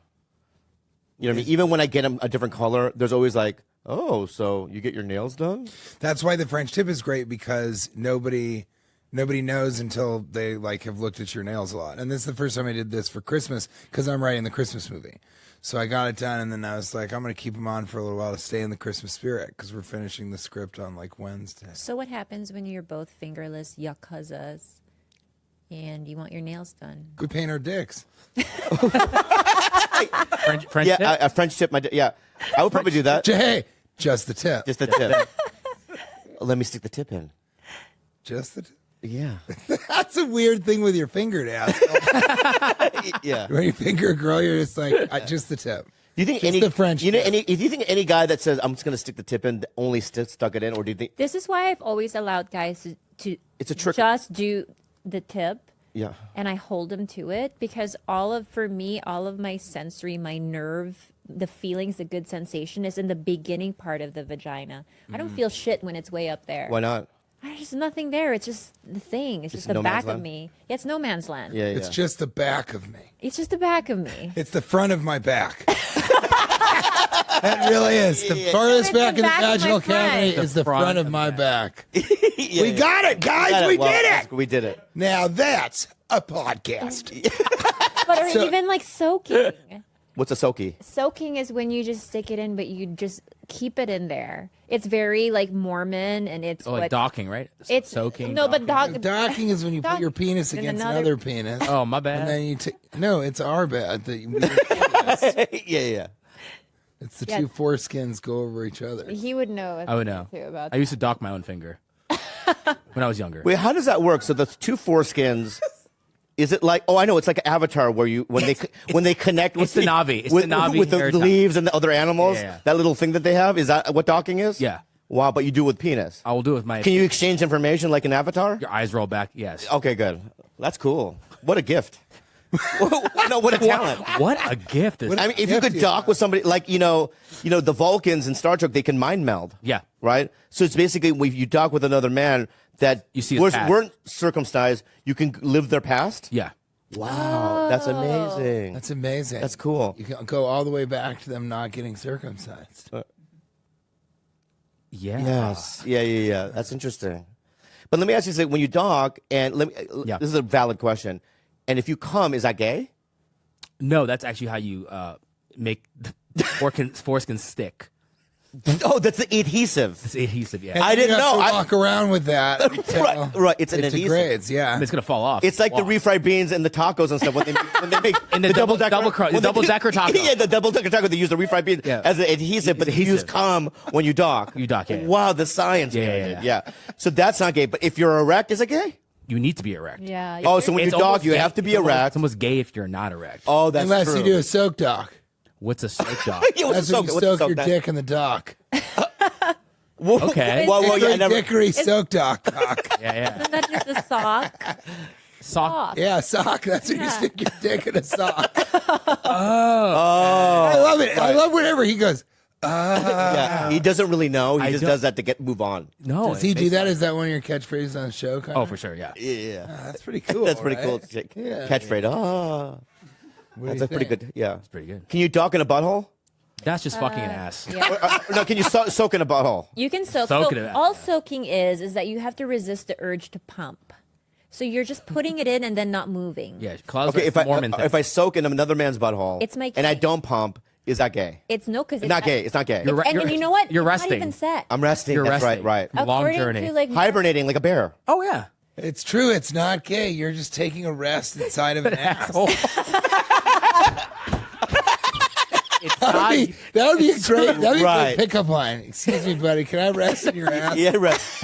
You know what I mean? Even when I get a different color, there's always like, oh, so you get your nails done? That's why the French tip is great because nobody knows until they like have looked at your nails a lot. And this is the first time I did this for Christmas because I'm writing the Christmas movie. So I got it done, and then I was like, I'm going to keep them on for a little while to stay in the Christmas spirit because we're finishing the script on like Wednesday. So what happens when you're both fingerless yakuzas and you want your nails done? We paint our dicks. French Yeah, tip? a French tip. I would probably do that. Hey, just the tip. Just the tip. Let me stick the tip in. Just the tip. Yeah. That's a weird thing with your finger to ask. Yeah. When you finger a girl, you're just like, just the tip. Do you think Just any the French You know, tip. do you think any guy that says I'm just going to stick the tip in only stuck it in, or do you think This is why I've always allowed guys to It's a trick. just do the tip. Yeah. And I hold them to it because for me, all of my sensory, my nerve, the feelings, the good sensation is in the beginning part of the vagina. I don't feel shit when it's way up there. Why not? There's nothing there. It's just the thing. It's just the no back man's of land? me. Yeah, it's no man's land. Yeah, It's just the back of me. It's just the back of me. It's the front of my back. That really is. The farthest It's the back of the back of my vaginal cavity front. is the front of my back. Yeah, We got it, guys. We did it. We did it. Now that's a podcast. But or So- even like soaking. What's a soaky? Soaking is when you just stick it in, but you just keep it in there. It's very like Mormon, and it's Oh, like what docking, right? it's soaking. No, but Docking is when you put your penis in against another- another penis. Oh, my bad. And then you no, it's our bad. Yeah. It's the Yeah. two foreskins go over each other. he would know. I would know. Too about I used to dock my own finger when I was younger. Wait, how does that work? So the two foreskins. Is it like? Oh, I know. It's like an Avatar where when they connect with It's the Na'vi. It's with, the Na'vi with the hair tie. leaves and the other animals. Yeah. That little thing that they have. Is that what docking is? Yeah. Wow, but you do it with penis. I will do it with my. Can you exchange information like an Avatar? Your eyes roll back. Yes. Okay, good. That's cool. What a gift. No, what a talent. What a gift! This I mean, if you could dock with somebody like the Vulcans in Star Trek, they can mind meld. Yeah. Right. So it's basically when you dock with another man that You see his past. weren't circumcised, you can live their past. Yeah. Wow, that's amazing. That's amazing. That's cool. You can go all the way back to them not getting circumcised. Yeah. Yes. Yeah. That's interesting. But let me ask you something. When you dock, and Yeah. this is a valid question. And if you come, is that gay? No, that's actually how you make the foreskin stick. Oh, that's the adhesive. It's adhesive. Yeah. And I didn't you have know. to walk around with that. Right. It's an It adhesive. degrades, yeah. It's gonna fall off. It's like the refried beans and the tacos and stuff when they make And the double decker taco. Yeah, the double decker taco. They use the refried beans Yeah. as an adhesive, but Adhesive. you use cum when you dock. You dock, yeah. Wow, the science. Yeah, behind yeah, it. So that's not gay. But if you're erect, is it gay? You need to be erect. Yeah. Oh, so when you It's dock, almost you gay- have to be it's almost- erect. It's almost gay if you're not erect. Oh, that's Unless true. you do a soak dock. What's a soak dock? Yeah, what's That's a when you what's a soak your dock? dick in the dock. Okay. Well, yeah, I Hickory never. dickory soak dock cock. Yeah. Isn't that just a sock? Sock. Yeah, sock. That's when you Yeah. stick your dick in a sock. Oh, I love it. I love whenever he goes, yeah. He doesn't really know. He I just don't- does that to move on. No. does he do that? Is that one of your catchphrases on the show? Connor? Oh, for sure. Yeah. Yeah, That's pretty cool. that's pretty cool. right? Yeah. Catchphrase. Oh, What do that's you a pretty think? good. Yeah, Pretty good. Can you dock in a butthole? That's just fucking an ass. Yeah. No, can you soak in a butthole? You can soak. Soak So it in. all soaking is that you have to resist the urge to pump. So you're just putting it in and then not moving. Yeah. Closet Okay, if I soak in another man's butthole, It's my and I kink. don't pump, is that gay? It's no, because Not gay. It's not gay. You're And You're- you know what? you're It's resting. Not even sex. I'm resting. You're That's resting. right. Long According journey. To, like, Hibernating like a bear. Oh yeah. It's true. It's not gay. You're just taking a rest inside of an ass. Oh. It's not, That would be a great. That'd be a Right. great pickup line. Excuse me, buddy. Can I rest in your ass? Yeah, right.